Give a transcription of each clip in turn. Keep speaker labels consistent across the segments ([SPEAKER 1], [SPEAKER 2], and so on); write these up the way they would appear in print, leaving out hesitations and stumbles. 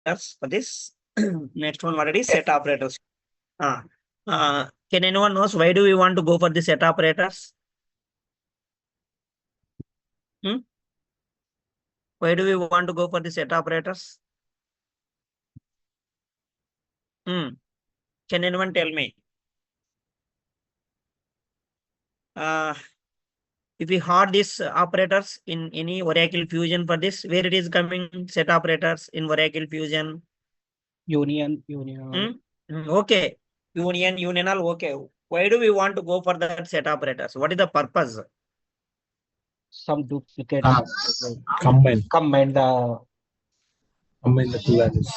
[SPEAKER 1] for this. Next one, what it is? Set operators. Can anyone knows why do we want to go for the set operators? Why do we want to go for the set operators? Can anyone tell me? If we had these operators in any Oracle Fusion for this, where it is coming set operators in Oracle Fusion?
[SPEAKER 2] Union.
[SPEAKER 1] Okay. Unional, okay. Why do we want to go for that set operators? What is the purpose?
[SPEAKER 2] Some duplicate.
[SPEAKER 3] Combine
[SPEAKER 2] the
[SPEAKER 3] two values.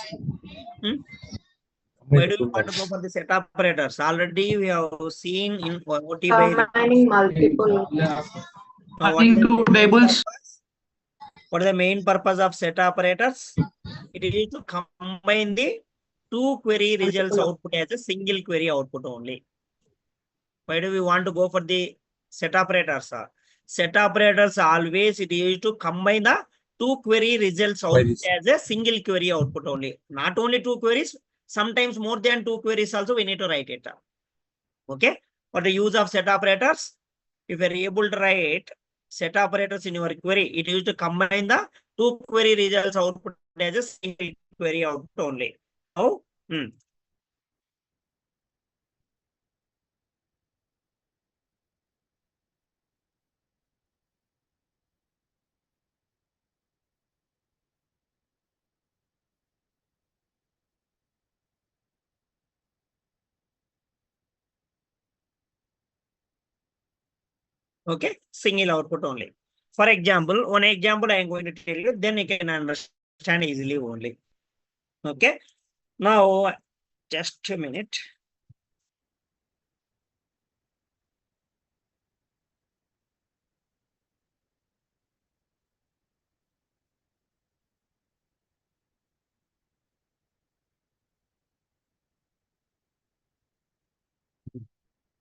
[SPEAKER 1] Why do we want to go for the set operators? Already we have seen in OT by
[SPEAKER 4] Combining multiple.
[SPEAKER 1] what is
[SPEAKER 5] Two tables.
[SPEAKER 1] What is the main purpose of set operators? It is to combine the two query results output as a single query output only. Why do we want to go for the set operators? Set operators always it is to combine the two query results output as a single query output only. Not only two queries, sometimes more than two queries also we need to write it. Okay. For the use of set operators, if you are able to write set operators in your query, it is to combine the two query results output as a single query output only. Oh, okay, single output only. For example, one example I am going to tell you, then you can understand easily only. Okay. Now, just a minute.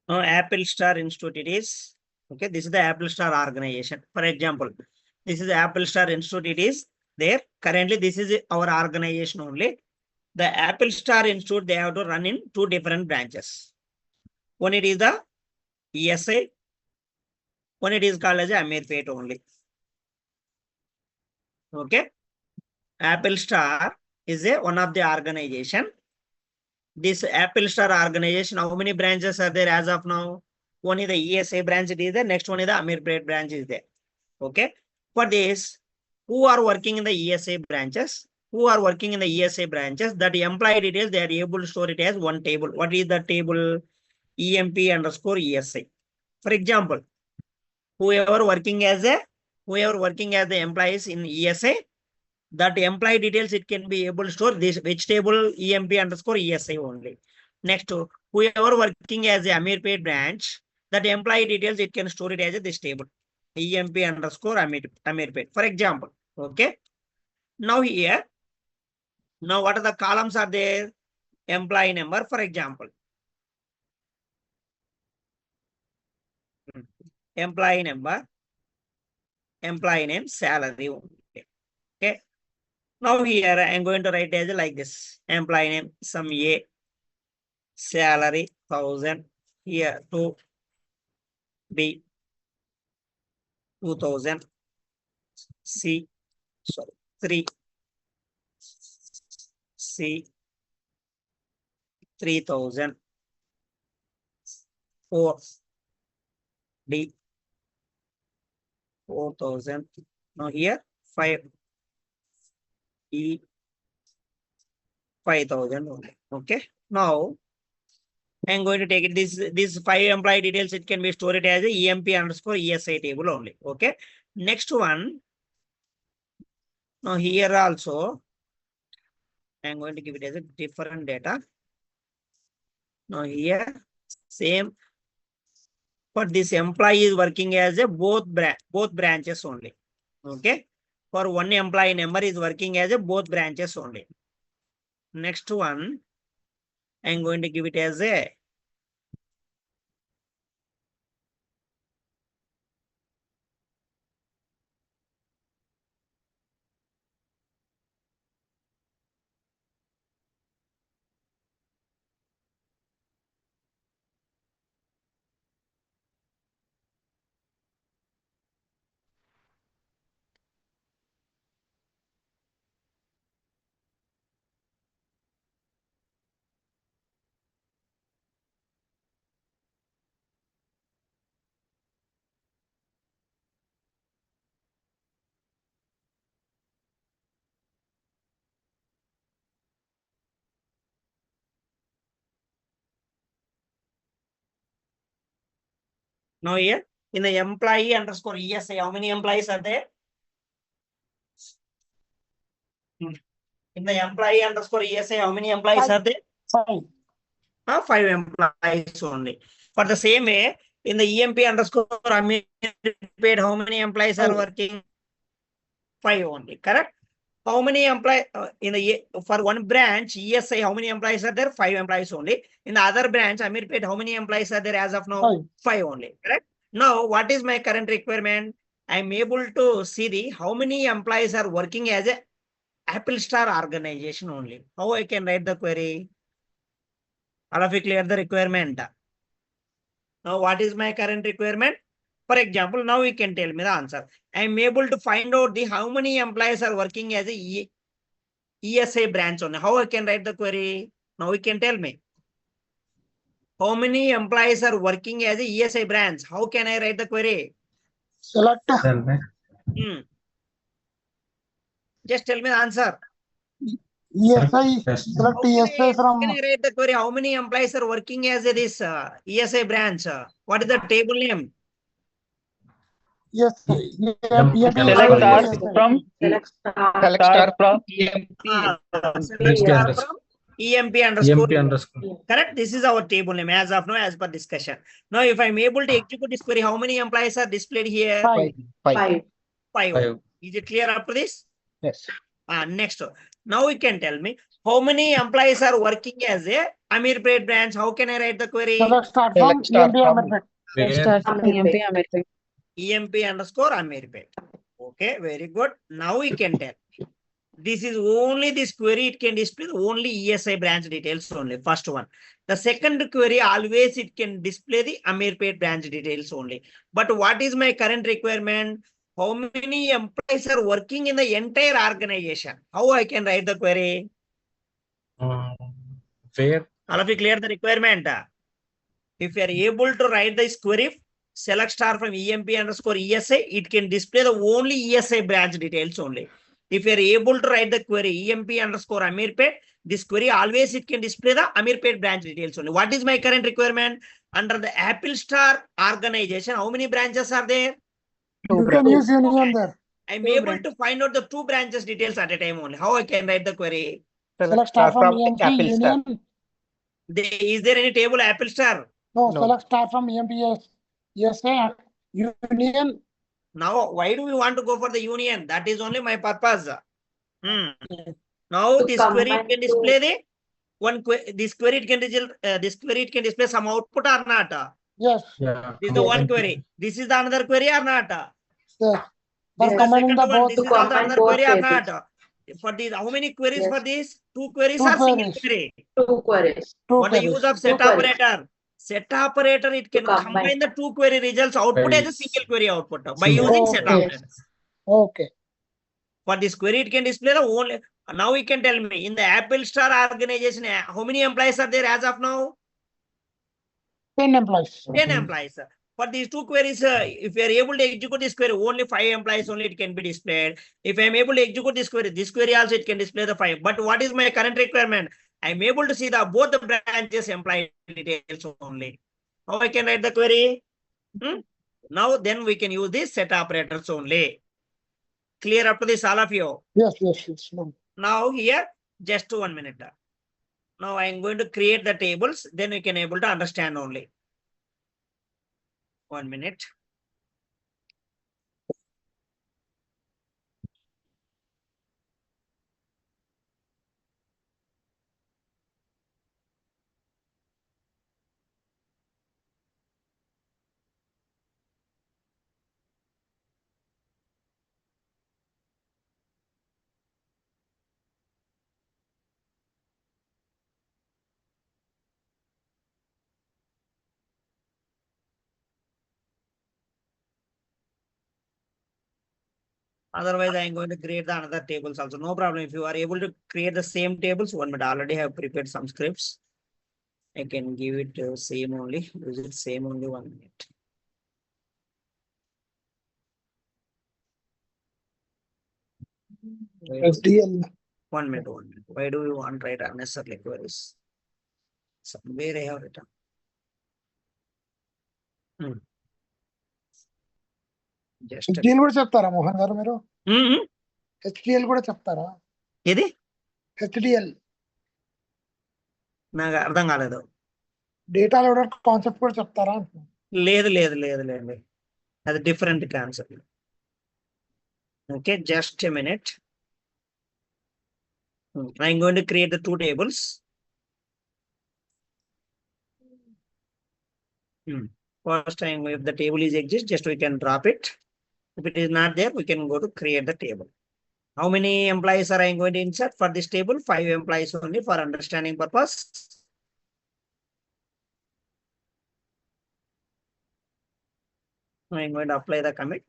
[SPEAKER 1] Now, Apple Star Institute it is. Okay, this is the Apple Star organization. For example, this is the Apple Star Institute. It is there. Currently, this is our organization only. The Apple Star Institute, they have to run in two different branches. One it is the ESI. One it is called as Ameerpet only. Okay. Apple Star is one of the organization. This Apple Star organization, how many branches are there as of now? One is the ESA branch, it is there. Next one is the Ameerpet branch is there. Okay. For this, who are working in the ESA branches? Who are working in the ESA branches? That employee details, they are able to store it as one table. What is the table? EMP underscore ESA. For example, whoever working as the employees in ESA, that employee details, it can be able to store this which table EMP underscore ESI only. Next, whoever working as a Ameerpet branch, that employee details, it can store it as this table EMP underscore Ameerpet. For example, okay. Now here, now what are the columns are there? Employee number, for example. Employee number, employee name, salary only. Okay. Now here I am going to write as like this. Employee name, some A, salary 1000, here 2, B 2000, C, sorry, 3, C 3000, 4, D 4000. Now here 5, E 5000 only. Okay. Now I'm going to take it this 5 employee details, it can be stored as a EMP underscore ESI table only. Okay. Next one. Now here also I'm going to give it as a different data. Now here same, but this employee is working as a both branches only. Okay. For one employee number is working as a both branches only. Next one, I'm going to give it as a Now here in the employee underscore ESI, how many employees are there? In the employee underscore ESI, how many employees are there?
[SPEAKER 2] 5.
[SPEAKER 1] 5 employees only. For the same way, in the EMP underscore paid, how many employees are
[SPEAKER 2] 5.
[SPEAKER 1] working? 5 only, correct? How many employees in the for one branch ESI? How many employees are there? 5 employees only. In the other branch Amirpet, how many employees are there as of now?
[SPEAKER 2] 5.
[SPEAKER 1] 5 only, correct? Now, what is my current requirement? I am able to see the how many employees are working as a Apple Star organization only. How I can write the query? All of you clear the requirement? Now, what is my current requirement? For example, now you can tell me the answer. I am able to find out the how many employees are working as a ESI branch only. How I can write the query? Now you can tell me. How many employees are working as a ESI branch? How can I write the query?
[SPEAKER 2] Select
[SPEAKER 1] Just tell me the answer.
[SPEAKER 2] ESI.
[SPEAKER 3] Yes.
[SPEAKER 2] Select
[SPEAKER 1] How can
[SPEAKER 2] ESI from
[SPEAKER 1] I write the query? How many employees are working as this ESI branch? What is the table name?
[SPEAKER 2] ESI.
[SPEAKER 3] Select
[SPEAKER 4] Select
[SPEAKER 3] ESI.
[SPEAKER 4] star from
[SPEAKER 5] Select
[SPEAKER 4] select star from EMP.
[SPEAKER 1] Select
[SPEAKER 3] EMP
[SPEAKER 1] star
[SPEAKER 3] underscore.
[SPEAKER 1] from EMP underscore.
[SPEAKER 3] EMP underscore.
[SPEAKER 1] Correct. This is our table name as of now, as per discussion. Now, if I'm able to execute this query, how many employees are displayed here?
[SPEAKER 2] 5.
[SPEAKER 5] 5.
[SPEAKER 1] 5.
[SPEAKER 3] Five.
[SPEAKER 1] Is it clear up to this?
[SPEAKER 2] Yes.
[SPEAKER 1] Next, now you can tell me how many employees are working as a Amirpet branch. How can I write the query?
[SPEAKER 2] Select start from
[SPEAKER 4] Select start
[SPEAKER 2] EMP
[SPEAKER 4] from
[SPEAKER 2] Amirpet.
[SPEAKER 3] Where
[SPEAKER 5] Start from EMP American.
[SPEAKER 1] EMP underscore Amirpet. Okay, very good. Now we can tell. This is only this query, it can display only ESI branch details only. First one. The second query, always it can display the Amirpet branch details only. But what is my current requirement? How many employees are working in the entire organization? How I can write the query?
[SPEAKER 3] where
[SPEAKER 1] All of you clear the requirement? If you are able to write this query, select star from EMP underscore ESI, it can display the only ESI branch details only. If you are able to write the query EMP underscore Amirpet, this query always it can display the Amirpet branch details only. What is my current requirement? Under the Apple Star organization, how many branches are there?
[SPEAKER 2] You can use union there.
[SPEAKER 1] I'm able to find out the 2 branches details at a time only. How I can write the query?
[SPEAKER 2] Select start from EMP
[SPEAKER 4] Apple Star.
[SPEAKER 2] union.
[SPEAKER 1] Is there any table Apple Star?
[SPEAKER 2] No,
[SPEAKER 4] No.
[SPEAKER 2] select start from EMP ESI union.
[SPEAKER 1] Now, why do we want to go for the union? That is only my purpose. Now,
[SPEAKER 5] To
[SPEAKER 1] this query
[SPEAKER 5] combine
[SPEAKER 1] can display the one this query it can result this query it can display some output or not.
[SPEAKER 2] Yes.
[SPEAKER 3] yeah,
[SPEAKER 1] This is the one
[SPEAKER 3] combine.
[SPEAKER 1] query. This is the another query or not.
[SPEAKER 2] Yes.
[SPEAKER 1] This
[SPEAKER 2] For
[SPEAKER 1] is the
[SPEAKER 2] combining
[SPEAKER 1] second
[SPEAKER 2] the
[SPEAKER 1] one.
[SPEAKER 2] both.
[SPEAKER 1] This
[SPEAKER 5] To
[SPEAKER 1] is also
[SPEAKER 5] combine
[SPEAKER 1] another
[SPEAKER 5] both
[SPEAKER 1] query or
[SPEAKER 5] tables.
[SPEAKER 1] not. For these, how many queries
[SPEAKER 5] Yes.
[SPEAKER 1] for these? 2 queries
[SPEAKER 2] Two
[SPEAKER 1] or single
[SPEAKER 2] queries.
[SPEAKER 1] query?
[SPEAKER 5] 2 queries.
[SPEAKER 2] Two
[SPEAKER 1] What the
[SPEAKER 2] queries.
[SPEAKER 1] use of set
[SPEAKER 5] Two queries.
[SPEAKER 1] operator? Set operator, it can combine
[SPEAKER 5] combine.
[SPEAKER 1] the 2 query results output
[SPEAKER 3] By
[SPEAKER 1] as a single query output by
[SPEAKER 3] single.
[SPEAKER 1] using set
[SPEAKER 2] Okay.
[SPEAKER 1] operator.
[SPEAKER 2] Okay.
[SPEAKER 1] For this query, it can display the only. Now you can tell me in the Apple Star organization, how many employees are there as of now?
[SPEAKER 2] 10 employees.
[SPEAKER 1] 10 employees. For these 2 queries, if you are able to execute this query, only 5 employees only it can be displayed. If I am able to execute this query also it can display the 5. But what is my current requirement? I am able to see the both the branches employee details only. How I can write the query? Now then we can use this set operators only. Clear up to this, all of you?
[SPEAKER 2] Yes, yes, yes. No.
[SPEAKER 1] Now here, just 1 minute. Now I am going to create the tables, then we can able to understand only. 1 minute. Otherwise, I am going to create the another tables also. No problem. If you are able to create the same tables, 1 minute. Already have prepared some scripts. I can give it same only. Use it same only 1 minute.
[SPEAKER 2] SDL.
[SPEAKER 1] 1 minute, 1 minute. Why do you want to write unnecessary queries? Somewhere I have written. Just
[SPEAKER 2] HDL కూడా చెప్తారా మోహన్ గారు మీరు?
[SPEAKER 1] mm-hmm.
[SPEAKER 2] HDL కూడా చెప్తారా?
[SPEAKER 1] ఇది
[SPEAKER 2] HDL
[SPEAKER 1] నాకు అర్థం కాలేదు.
[SPEAKER 2] డేటా లోడర్ కాన్సెప్ట్ కూడా చెప్తారా?
[SPEAKER 1] లేదు లేదు లేదు లేదు, అది different concept. Okay, just a minute. I'm going to create the two tables. First time, if the table is exist, just we can drop it. If it is not there, we can go to create the table. How many employees are I going to insert for this table? 5 employees only for understanding purpose. I'm going to apply the commit.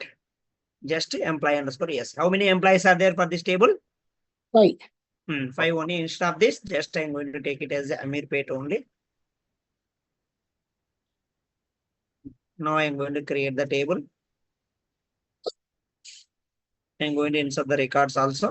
[SPEAKER 1] Just employee underscore yes. How many employees are there for this table?
[SPEAKER 2] 5.
[SPEAKER 1] 5 only. Instead of this, just I'm going to take it as Amirpet only. Now I'm going to create the table. I'm going to insert the records also.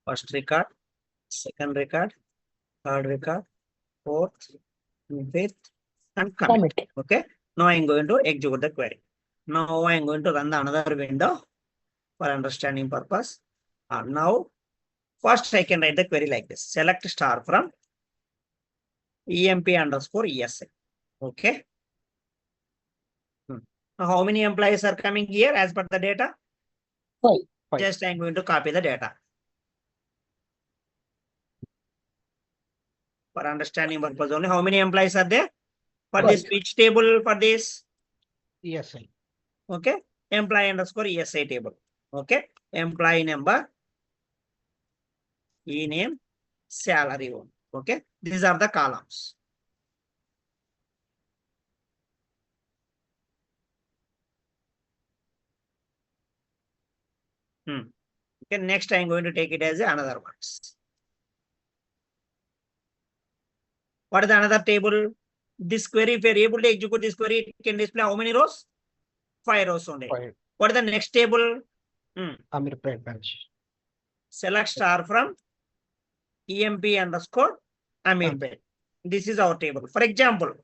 [SPEAKER 1] First record, second record, third record, fourth, fifth, and commit.
[SPEAKER 2] Commit.
[SPEAKER 1] Okay. Now I'm going to execute the query. Now I'm going to run the another window for understanding purpose. Now, first I can write the query like this. Select star from EMP underscore ESI. Okay. Now, how many employees are coming here as per the data?
[SPEAKER 2] 5.
[SPEAKER 1] Just I'm going to copy the data. For understanding purpose only, how many employees are there? For this, which table for this?
[SPEAKER 2] ESI.
[SPEAKER 1] Okay. Employee underscore ESI table. Okay. Employee number, e-name, salary one. Okay. These are the columns. Okay. Next, I'm going to take it as another ones. What is the another table? This query, if you're able to execute this query, it can display how many rows? 5 rows only.
[SPEAKER 2] 5.
[SPEAKER 1] What is the next table?
[SPEAKER 2] Amirpet branch.
[SPEAKER 1] Select star from EMP underscore Amirpet. This is our table. For example,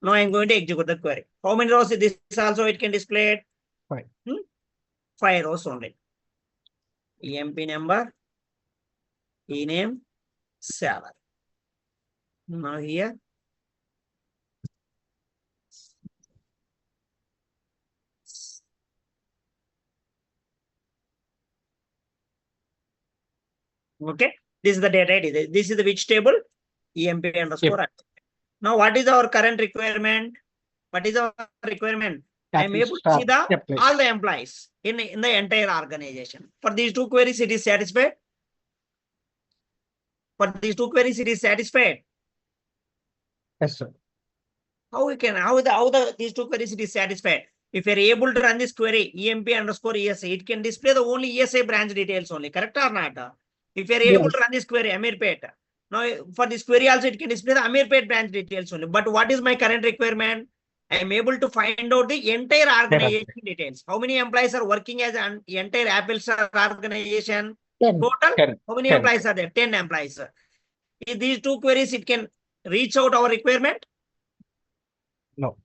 [SPEAKER 1] now I'm going to execute the query. How many rows is this also it can display?
[SPEAKER 2] 5.
[SPEAKER 1] 5 rows only. EMP number, e-name, salary. Now here. Okay, this is the data ID. This is the which table? EMP underscore.
[SPEAKER 2] Yep.
[SPEAKER 1] Now, what is our current requirement? What is our requirement? I am able to see the all the employees in the entire organization. For these two queries, it is satisfied. For these two queries, it is satisfied.
[SPEAKER 2] Yes, sir.
[SPEAKER 1] How we can these two queries it is satisfied? If you are able to run this query EMP underscore ESI, it can display the only ESI branch details only. Correct or not? If you are able to run this query Amirpet, now for this query also it can display the Amirpet branch details only. But what is my current requirement? I am able to find out the entire organization details. How many employees are working as an entire Apple Star organization?
[SPEAKER 2] 10.
[SPEAKER 1] Total?
[SPEAKER 2] 10.
[SPEAKER 1] How many
[SPEAKER 2] 10.
[SPEAKER 1] employees are there? 10 employees. If these two queries, it can reach out our requirement?
[SPEAKER 2] No.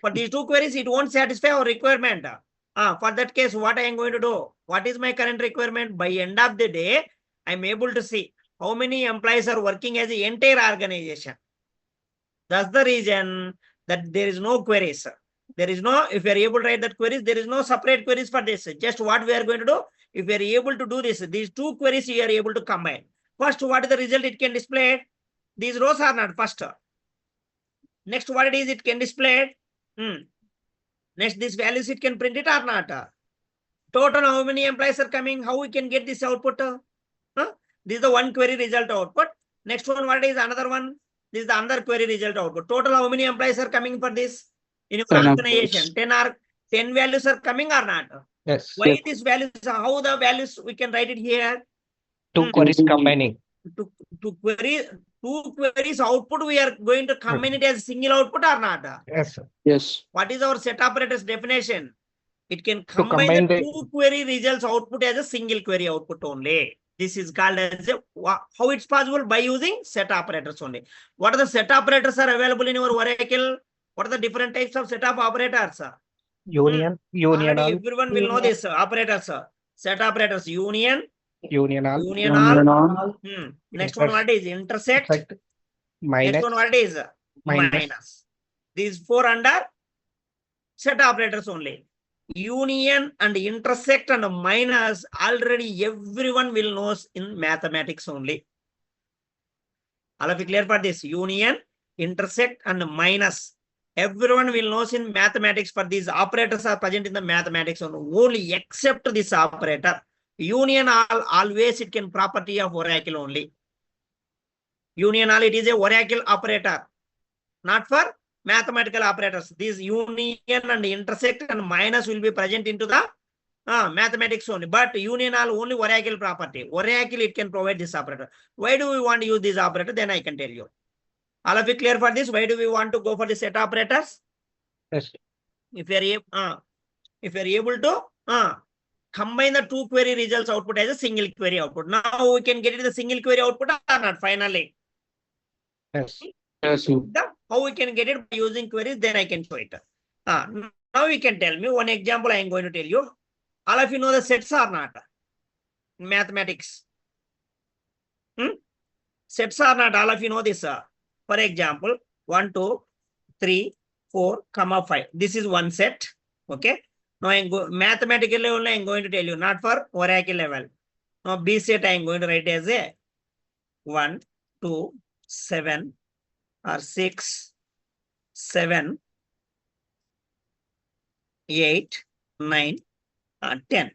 [SPEAKER 1] For these two queries, it won't satisfy our requirement. For that case, what I am going to do? What is my current requirement? By end of the day, I am able to see how many employees are working as the entire organization. That's the reason that there is no queries. There is no, if you are able to write that queries, there is no separate queries for this. Just what we are going to do, if we are able to do this, these two queries you are able to combine. First, what is the result it can display? These rows are not first. Next, what it is, it can display. Next, these values, it can print it or not. Total, how many employees are coming? How we can get this output? This is the one query result output. Next one, what is another one? This is the another query result output. Total, how many employees are coming for this? In your organization, 10 values are coming or not?
[SPEAKER 2] Yes.
[SPEAKER 1] Why these values? How the values we can write it here?
[SPEAKER 4] Two queries combining.
[SPEAKER 1] to query two queries output, we are going to combine it as single output or not?
[SPEAKER 2] Yes, sir.
[SPEAKER 4] Yes.
[SPEAKER 1] What is our set operator's definition? It can
[SPEAKER 4] combine
[SPEAKER 1] combine the
[SPEAKER 4] the-
[SPEAKER 1] two query results output as a single query output only. This is called as a, how it's possible? By using set operators only. What are the set operators are available in your Oracle? What are the different types of set of operators?
[SPEAKER 2] Union,
[SPEAKER 1] Already
[SPEAKER 2] all,
[SPEAKER 1] everyone will know this operators. Set operators, union,
[SPEAKER 2] union all,
[SPEAKER 1] union all.
[SPEAKER 4] all.
[SPEAKER 1] Next one, what is intersect?
[SPEAKER 2] Intersect,
[SPEAKER 1] Next
[SPEAKER 2] minus,
[SPEAKER 1] one, what is
[SPEAKER 2] minus.
[SPEAKER 1] minus? These four under set operators only. Union and intersect and minus, already everyone will know in mathematics only. All of you clear for this? Union, intersect and minus. Everyone will know in mathematics. For these operators are present in the mathematics only, except this operator. Union all, always it can property of Oracle only. Union all, it is a Oracle operator, not for mathematical operators. These union and intersect and minus will be present into the mathematics only. But union all only Oracle property. Oracle it can provide this operator. Why do we want to use this operator? Then I can tell you. All of you clear for this? Why do we want to go for the set operators?
[SPEAKER 2] Yes.
[SPEAKER 1] If you are able to combine the two query results output as a single query output. Now we can get it the single query output or not finally.
[SPEAKER 2] Yes.
[SPEAKER 4] Yes.
[SPEAKER 1] How we can get it by using queries, then I can show it. Now you can tell me one example I am going to tell you. All of you know the sets or not? Mathematics. Sets or not? All of you know this. For example, 1, 2, 3, 4, 5. This is one set. Okay. Now I am mathematical level I am going to tell you, not for Oracle level. Now B set I am going to write as a 1, 2, 7 or 6, 7, 8, 9, 10.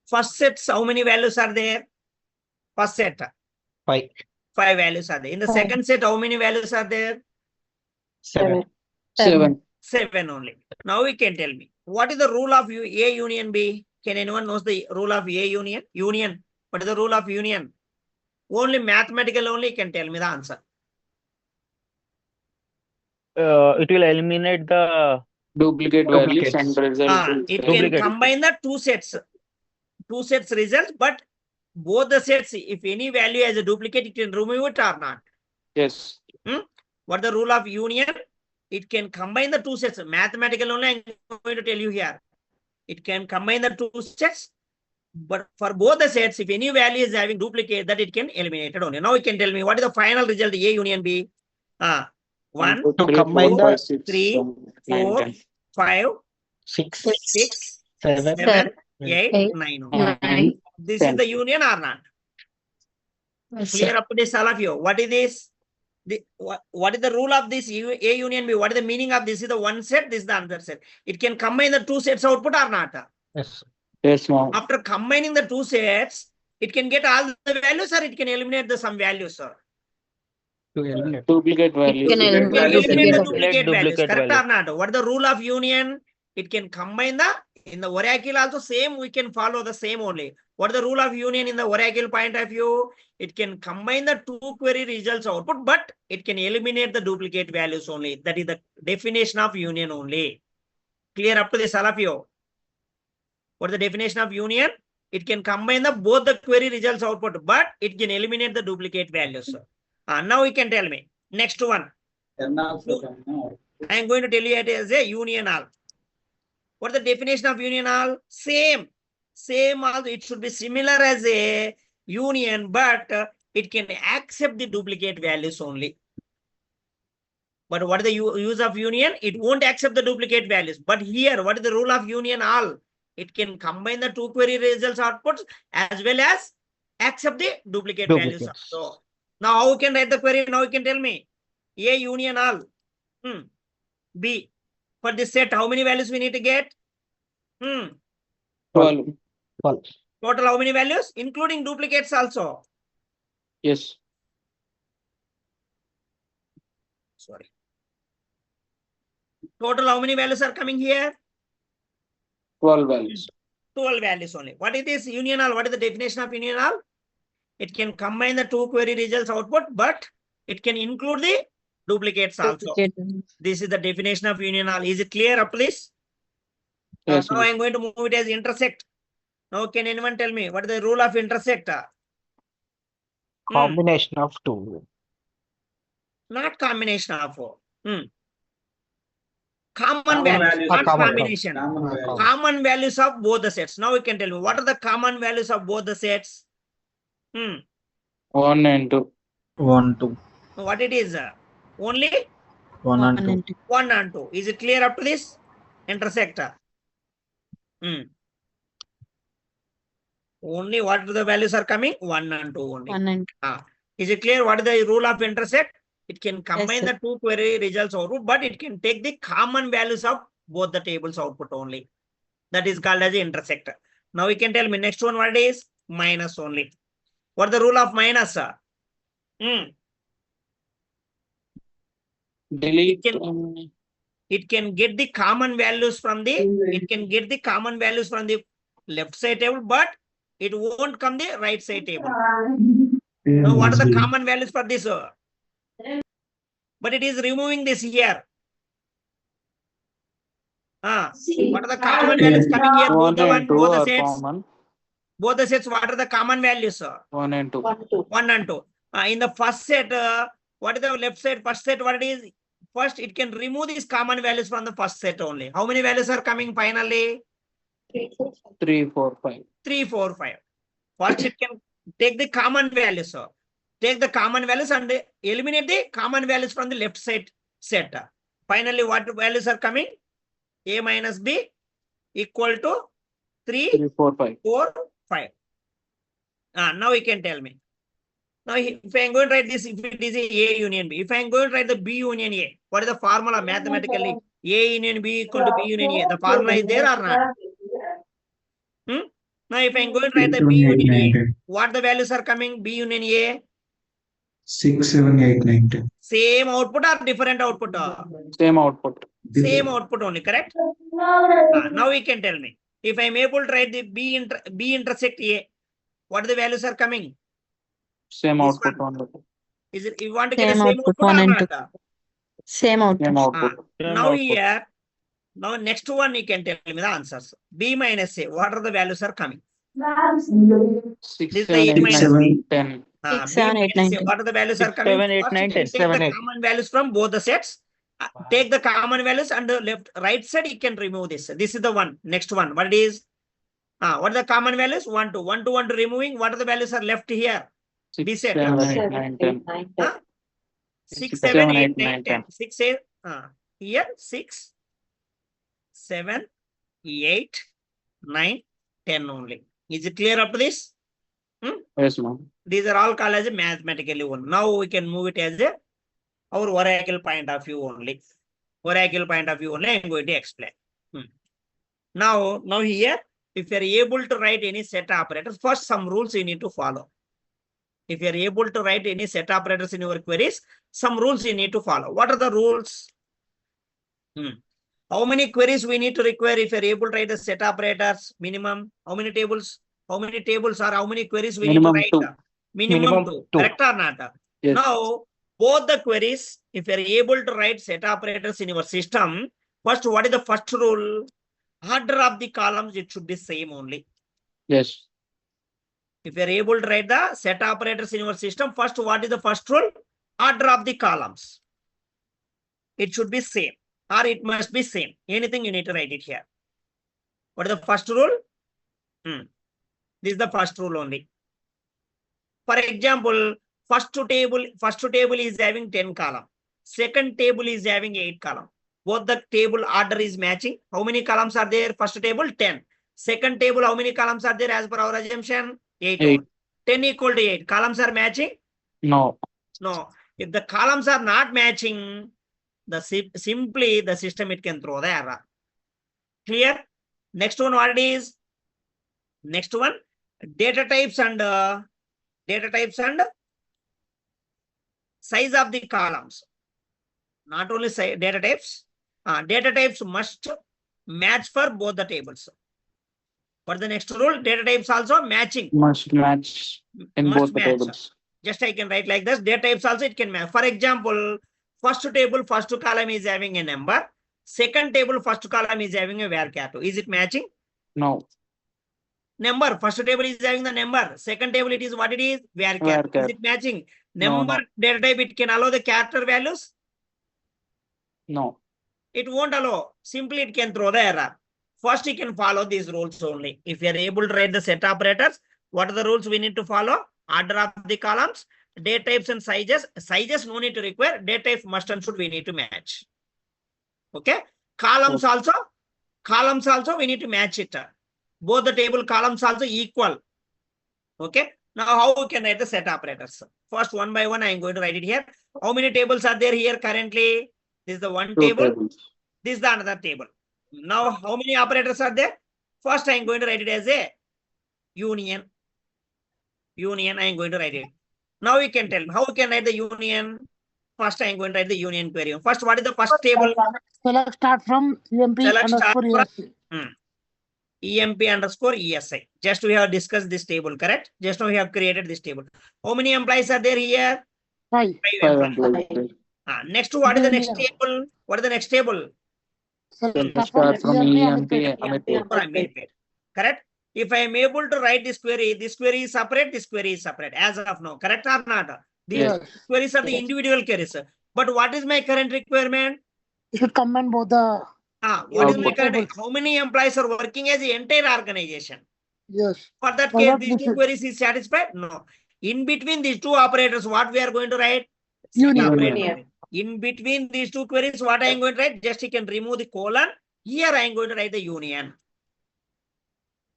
[SPEAKER 1] First sets, how many values are there? First set,
[SPEAKER 2] 5,
[SPEAKER 1] 5 values are there. In the second set, how many values are there?
[SPEAKER 2] 7,
[SPEAKER 4] 7.
[SPEAKER 1] 7 only. Now you can tell me, what is the rule of A union B? Can anyone knows the rule of A union? Union. What is the rule of union? Only mathematical only can tell me the answer.
[SPEAKER 6] It will eliminate the
[SPEAKER 4] Duplicate values
[SPEAKER 2] Duplicates.
[SPEAKER 4] and result.
[SPEAKER 1] It can
[SPEAKER 6] Duplicate.
[SPEAKER 1] combine the two sets results, but both the sets, if any value has a duplicate, it can remove it or not.
[SPEAKER 4] Yes.
[SPEAKER 1] What the rule of union? It can combine the two sets. Mathematical only I'm going to tell you here. It can combine the two sets, but for both the sets, if any value is having duplicate, that it can eliminate it only. Now you can tell me what is the final result A union B? 1,
[SPEAKER 2] To combine the
[SPEAKER 1] 3, 4, 5,
[SPEAKER 2] 6,
[SPEAKER 1] 6,
[SPEAKER 2] 7,
[SPEAKER 1] 7, 8,
[SPEAKER 5] 8,
[SPEAKER 1] 9 only.
[SPEAKER 5] 9.
[SPEAKER 1] This
[SPEAKER 4] 10.
[SPEAKER 1] is the union or not? Clear up to this, all of you. What is this? What is the rule of this A union B? What is the meaning of this? Is the one set, this is the another set. It can combine the two sets output or not?
[SPEAKER 2] yes,
[SPEAKER 4] Yes, ma'am.
[SPEAKER 1] After combining the two sets, it can get all the values or it can eliminate the some values, sir.
[SPEAKER 2] to eliminate.
[SPEAKER 4] Duplicate values.
[SPEAKER 5] can
[SPEAKER 1] It can
[SPEAKER 5] eliminate
[SPEAKER 1] eliminate the
[SPEAKER 6] duplicate
[SPEAKER 1] duplicate values,
[SPEAKER 6] duplicate
[SPEAKER 1] correct
[SPEAKER 6] value.
[SPEAKER 1] or not? What is the rule of union? It can combine in the Oracle also same, we can follow the same only. What is the rule of union in the Oracle point of view? It can combine the two query results output, but it can eliminate the duplicate values only. That is the definition of union only. Clear up to this, all of you? What is the definition of union? It can combine both the query results output, but it can eliminate the duplicate values. Now you can tell me. Next one. I am going to tell you it as a union all. What is the definition of union all? Same also. It should be similar as a union, but it can accept the duplicate values only. But what is the use of union? It won't accept the duplicate values. But here, what is the rule of union all? It can combine the two query results outputs as well as accept the duplicate values.
[SPEAKER 2] Duplicates.
[SPEAKER 1] So now how you can write the query? Now you can tell me. A union all. B. For this set, how many values we need to get?
[SPEAKER 4] 12.
[SPEAKER 2] 12.
[SPEAKER 1] Total how many values? Including duplicates also.
[SPEAKER 4] Yes.
[SPEAKER 1] Sorry. Total how many values are coming here?
[SPEAKER 4] 12 values.
[SPEAKER 1] 12 values only. What is this union all? What is the definition of union all? It can combine the two query results output, but it can include the duplicates also. This is the definition of union all. Is it clear up to this?
[SPEAKER 4] Yes,
[SPEAKER 1] Now
[SPEAKER 4] ma'am.
[SPEAKER 1] I am going to move it as intersect. Now can anyone tell me what is the rule of intersect?
[SPEAKER 6] Combination of two.
[SPEAKER 1] Not combination of. Common values, not
[SPEAKER 6] common.
[SPEAKER 1] combination. Common values of both the sets. Now you can tell me what are the common values of both the sets?
[SPEAKER 4] 1 and 2.
[SPEAKER 3] 1, 2.
[SPEAKER 1] What it is? Only
[SPEAKER 3] 1 and 2.
[SPEAKER 1] 1 and 2. Is it clear up to this? Intersect. Only what the values are coming? 1 and 2 only. Is it clear what is the rule of intersect? It can combine the two query results output, but it can take the common values of both the tables output only. That is called as the intersect. Now you can tell me next one what it is? Minus only. What the rule of minus?
[SPEAKER 4] Delete.
[SPEAKER 1] It can get the common values from the left side table, but it won't come the right side table. Now what are the common values for this? But it is removing this here. What are the common values coming here? Both
[SPEAKER 4] 1
[SPEAKER 1] the
[SPEAKER 4] and 2
[SPEAKER 1] both the
[SPEAKER 4] are
[SPEAKER 1] sets.
[SPEAKER 4] common.
[SPEAKER 1] Both the sets, what are the common values?
[SPEAKER 4] 1 and 2.
[SPEAKER 1] 1 and 2. In the first set, what is the left side? First set, what it is? First, it can remove these common values from the first set only. How many values are coming finally?
[SPEAKER 4] 3, 4, 5.
[SPEAKER 1] 3, 4, 5. First, it can take the common values. Take the common values and eliminate the common values from the left side set. Finally, what values are coming? A minus B equal to 3,
[SPEAKER 4] 3, 4, 5.
[SPEAKER 1] 4, 5. Now you can tell me. Now, if I am going to write this, if it is A union B, if I am going to write the B union A, what is the formula mathematically? A union B equal to B union A. The formula is there or not? Now, if I am going to write the B union A, what the values are coming? B union A?
[SPEAKER 7] 6, 7, 8, 9, 10.
[SPEAKER 1] Same output or different output?
[SPEAKER 4] Same output.
[SPEAKER 1] Same output only, correct? Now you can tell me. If I am able to write the B intersect A, what the values are coming?
[SPEAKER 4] Same
[SPEAKER 1] This
[SPEAKER 4] output
[SPEAKER 1] one.
[SPEAKER 4] only.
[SPEAKER 1] Is it you want to get the
[SPEAKER 8] Same
[SPEAKER 1] same
[SPEAKER 8] output,
[SPEAKER 1] output or
[SPEAKER 8] 1 and
[SPEAKER 1] not?
[SPEAKER 8] Same output.
[SPEAKER 4] Same output.
[SPEAKER 1] Now here, now next one you can tell me the answers. B minus A, what are the values are coming?
[SPEAKER 4] 6,
[SPEAKER 1] This is
[SPEAKER 4] 7, 8,
[SPEAKER 1] the
[SPEAKER 4] 9,
[SPEAKER 7] 7.
[SPEAKER 4] 10.
[SPEAKER 8] 6, 7, 8, 9, 10.
[SPEAKER 1] What are the values are
[SPEAKER 6] 6,
[SPEAKER 1] coming?
[SPEAKER 6] 7, 8,
[SPEAKER 1] First,
[SPEAKER 6] 9,
[SPEAKER 1] you can
[SPEAKER 6] 10,
[SPEAKER 1] take
[SPEAKER 6] 7,
[SPEAKER 1] the
[SPEAKER 6] 8.
[SPEAKER 1] common values from both the sets. Take the common values and the left, right side, you can remove this. This is the one. Next one. What it is? What are the common values? 1, 2. 1, 2, 1, 2 removing. What are the values are left here?
[SPEAKER 4] 6,
[SPEAKER 1] B set.
[SPEAKER 4] 7, 8, 9, 10.
[SPEAKER 1] 6,
[SPEAKER 4] 6,
[SPEAKER 1] 7,
[SPEAKER 4] 7,
[SPEAKER 1] 8,
[SPEAKER 4] 8,
[SPEAKER 1] 9,
[SPEAKER 4] 9,
[SPEAKER 1] 10. 6, 8. Here 6, 7, 8, 9, 10 only. Is it clear up to this?
[SPEAKER 4] Yes, ma'am.
[SPEAKER 1] These are all called as a mathematically one. Now we can move it as a our oracle point of view only. Oracle point of view only I am going to explain. Now here, if you are able to write any set operators, first some rules you need to follow. If you are able to write any set operators in your queries, some rules you need to follow. What are the rules? How many queries we need to require if you are able to write the set operators? Minimum. How many tables? How many tables or how many queries we
[SPEAKER 4] Minimum
[SPEAKER 1] need to write?
[SPEAKER 4] 2.
[SPEAKER 1] Minimum 2. Correct or not?
[SPEAKER 4] Yes.
[SPEAKER 1] Now, both the queries, if you are able to write set operators in your system, first, what is the first rule? Order of the columns, it should be same only.
[SPEAKER 4] Yes.
[SPEAKER 1] If you are able to write the set operators in your system, first, what is the first rule? Order of the columns. It should be same or it must be same. Anything you need to write it here. What is the first rule? This is the first rule only. For example, first table is having 10 column. Second table is having 8 column. Both the table order is matching. How many columns are there? First table 10. Second table, how many columns are there as per our assumption? 8.
[SPEAKER 4] 8.
[SPEAKER 1] 10 equal to 8. Columns are matching?
[SPEAKER 4] No.
[SPEAKER 1] No. If the columns are not matching, simply the system it can throw the error. Clear? Next one, what it is? Next one, data types and size of the columns. Not only data types. Data types must match for both the tables. For the next rule, data types also matching.
[SPEAKER 4] Must match. In
[SPEAKER 1] must
[SPEAKER 4] both the
[SPEAKER 1] match.
[SPEAKER 4] tables.
[SPEAKER 1] Just I can write like this. Data types also it can match. For example, first table, first column is having a number. Second table, first column is having a varchar. Is it matching?
[SPEAKER 4] No.
[SPEAKER 1] Number, first table is having the number. Second table, it is what it is? Varchar.
[SPEAKER 4] Varchar.
[SPEAKER 1] Is it matching?
[SPEAKER 4] No,
[SPEAKER 1] Number, data type, it can allow the character values.
[SPEAKER 4] No.
[SPEAKER 1] It won't allow. Simply it can throw the error. First, you can follow these rules only. If you are able to write the set operators, what are the rules we need to follow? Order of the columns, data types and sizes. Sizes no need to require. Data type must and should we need to match. Okay. Columns also we need to match it. Both the table columns also equal. Okay. Now how we can write the set operators? First, one by one, I am going to write it here. How many tables are there here currently? This is the one
[SPEAKER 4] Two
[SPEAKER 1] table.
[SPEAKER 4] tables.
[SPEAKER 1] This is the another table. Now, how many operators are there? First, I am going to write it as a union. Union, I am going to write it. Now you can tell me how we can write the union. First, I am going to write the union query. First, what is the first table?
[SPEAKER 2] Select start from EMP
[SPEAKER 1] Select start
[SPEAKER 2] underscore
[SPEAKER 1] from-
[SPEAKER 2] ESC.
[SPEAKER 1] EMP underscore ESI. Just we have discussed this table, correct? Just now we have created this table. How many employees are there here?
[SPEAKER 2] 5.
[SPEAKER 1] 5
[SPEAKER 4] 5
[SPEAKER 1] employees.
[SPEAKER 4] employees.
[SPEAKER 1] Next, what is the next
[SPEAKER 2] Union.
[SPEAKER 1] table? What is the next table?
[SPEAKER 2] Select
[SPEAKER 4] Start from EMP,
[SPEAKER 2] Amirpet.
[SPEAKER 4] Amirpet.
[SPEAKER 1] For Amirpet. Correct? If I am able to write this query is separate, this query is separate as of now. Correct or not? These
[SPEAKER 2] Yes.
[SPEAKER 1] queries are the individual queries. But what is my current requirement?
[SPEAKER 2] You should combine both the,
[SPEAKER 1] What is my
[SPEAKER 4] Output.
[SPEAKER 1] current? How many employees are working as the entire organization?
[SPEAKER 2] yes.
[SPEAKER 1] For that
[SPEAKER 2] For
[SPEAKER 1] case,
[SPEAKER 2] that
[SPEAKER 1] these
[SPEAKER 2] we
[SPEAKER 1] two
[SPEAKER 2] should-
[SPEAKER 1] queries is satisfied? No. In between these two operators, what we are going to write?
[SPEAKER 2] Union.
[SPEAKER 1] Operator.
[SPEAKER 5] Union.
[SPEAKER 1] In between these two queries, what I am going to write? Just you can remove the colon. Here I am going to write the union.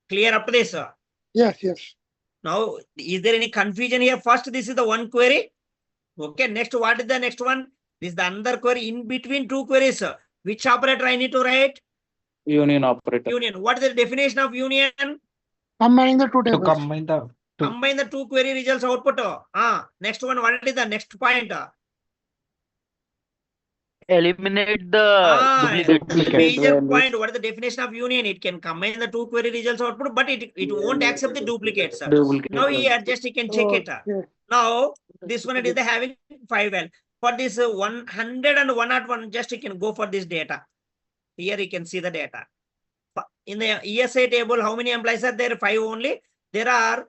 [SPEAKER 1] Clear up to this?
[SPEAKER 2] Yes, yes.
[SPEAKER 1] Now, is there any confusion here? First, this is the one query. Okay, next, what is the next one? This is the another query in between two queries. Which operator I need to write?
[SPEAKER 4] Union operator.
[SPEAKER 1] Union. What is the definition of union?
[SPEAKER 2] Combining the two
[SPEAKER 7] To
[SPEAKER 2] tables.
[SPEAKER 7] combine the
[SPEAKER 1] Combine the two query results output. Next one, what is the next point?
[SPEAKER 6] Eliminate the
[SPEAKER 1] The
[SPEAKER 6] duplicate.
[SPEAKER 1] major
[SPEAKER 4] values.
[SPEAKER 1] point, what is the definition of union? It can combine the two query results output, but it won't accept the duplicates.
[SPEAKER 4] Duplicate.
[SPEAKER 1] Now here, just you can check it.
[SPEAKER 2] Okay.
[SPEAKER 1] Now, this one it is the having 5 well. For this 100 and 101, just you can go for this data. Here you can see the data. In the ESA table, how many employees are there? 5 only. There are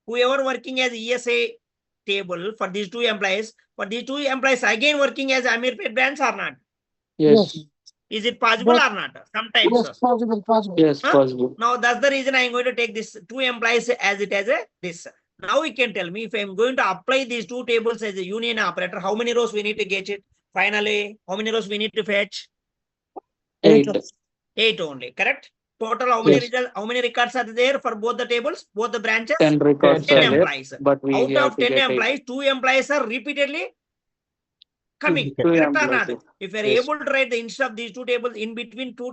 [SPEAKER 1] whoever working as ESA table for these two employees. For these two employees again working as Amirpet branch or not?
[SPEAKER 4] Yes.
[SPEAKER 1] Is it possible
[SPEAKER 2] Yes.
[SPEAKER 1] or not? Sometimes.
[SPEAKER 2] Yes, possible, possible.
[SPEAKER 4] Yes,
[SPEAKER 1] Huh?
[SPEAKER 4] possible.
[SPEAKER 1] Now that's the reason I am going to take this 2 employees as it as a this. Now you can tell me if I am going to apply these two tables as a union operator, how many rows we need to get it? Finally, how many rows we need to fetch?
[SPEAKER 4] 8.
[SPEAKER 1] 8 only, correct? Total, how many
[SPEAKER 4] Yes.
[SPEAKER 1] results, how many records are there for both the tables, both the branches?
[SPEAKER 4] 10 records
[SPEAKER 1] 10
[SPEAKER 4] are there,
[SPEAKER 1] employees.
[SPEAKER 4] but we
[SPEAKER 1] Out
[SPEAKER 4] have
[SPEAKER 1] of
[SPEAKER 4] to
[SPEAKER 1] 10
[SPEAKER 4] get 8.
[SPEAKER 1] employees, 2 employees are repeatedly coming.
[SPEAKER 4] Two
[SPEAKER 1] Correct or
[SPEAKER 4] employees.
[SPEAKER 1] not? If we are
[SPEAKER 4] Yes.
[SPEAKER 1] able to write the instead of these two tables, in between two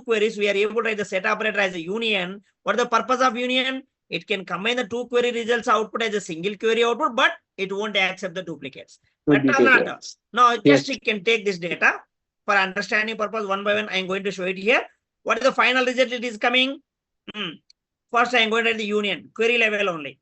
[SPEAKER 1] queries, we are able to write the set operator as a union. What is the purpose of union? It can combine the two query results output as a single query output, but it won't accept the duplicates. Correct or
[SPEAKER 4] Duplicate,
[SPEAKER 1] not?
[SPEAKER 4] yes.
[SPEAKER 1] Now, just
[SPEAKER 4] Yes.
[SPEAKER 1] you can take this data for understanding purpose one by one. I am going to show it here. What is the final result it is coming? First, I am going to write the union, query level only.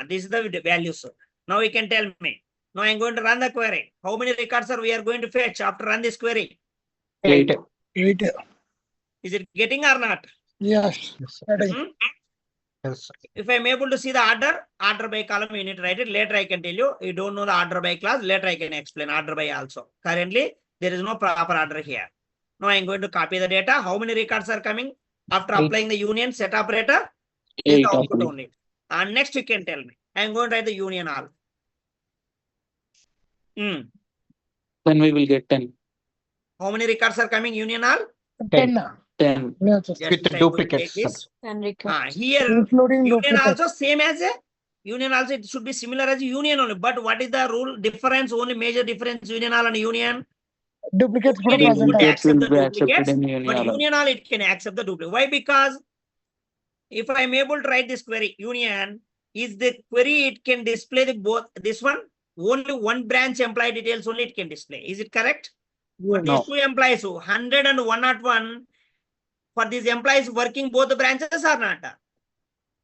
[SPEAKER 1] This is the values. Now you can tell me. Now I am going to run the query. How many records are we are going to fetch after run this query?
[SPEAKER 4] 8.
[SPEAKER 2] 8.
[SPEAKER 1] Is it getting or not?
[SPEAKER 2] Yes. Ready.
[SPEAKER 7] yes.
[SPEAKER 1] If I am able to see the order by column, you need to write it. Later I can tell you. You don't know the order by class. Later I can explain order by also. Currently, there is no proper order here. Now I am going to copy the data. How many records are coming? After
[SPEAKER 7] 8.
[SPEAKER 1] applying the union set operator, is
[SPEAKER 4] 8
[SPEAKER 1] the output
[SPEAKER 4] only.
[SPEAKER 1] only. And next you can tell me. I am going to write the union all.
[SPEAKER 4] Then we will get 10.
[SPEAKER 1] How many records are coming union all?
[SPEAKER 2] 10.
[SPEAKER 4] 10.
[SPEAKER 2] Yes,
[SPEAKER 1] Just
[SPEAKER 7] With
[SPEAKER 1] I am going to
[SPEAKER 7] duplicates,
[SPEAKER 1] take this.
[SPEAKER 8] And records.
[SPEAKER 1] Here
[SPEAKER 2] including
[SPEAKER 1] union
[SPEAKER 2] duplicate.
[SPEAKER 1] also same as a union also it should be similar as a union only. But what is the rule difference? Only major difference union all and union.
[SPEAKER 2] Duplicates put
[SPEAKER 1] Union it
[SPEAKER 2] present.
[SPEAKER 1] won't
[SPEAKER 4] Duplicates
[SPEAKER 1] accept
[SPEAKER 4] will
[SPEAKER 1] the
[SPEAKER 4] be accepted
[SPEAKER 1] duplicates,
[SPEAKER 4] in union.
[SPEAKER 1] but
[SPEAKER 4] alone.
[SPEAKER 1] union all it can accept the duplicate. Why? Because if I am able to write this query, union is the query, it can display the both this one, only one branch employee details only it can display. Is it correct?
[SPEAKER 2] Yes.
[SPEAKER 4] No.
[SPEAKER 1] These two employees, 100 and 101, for these employees working both the branches or not?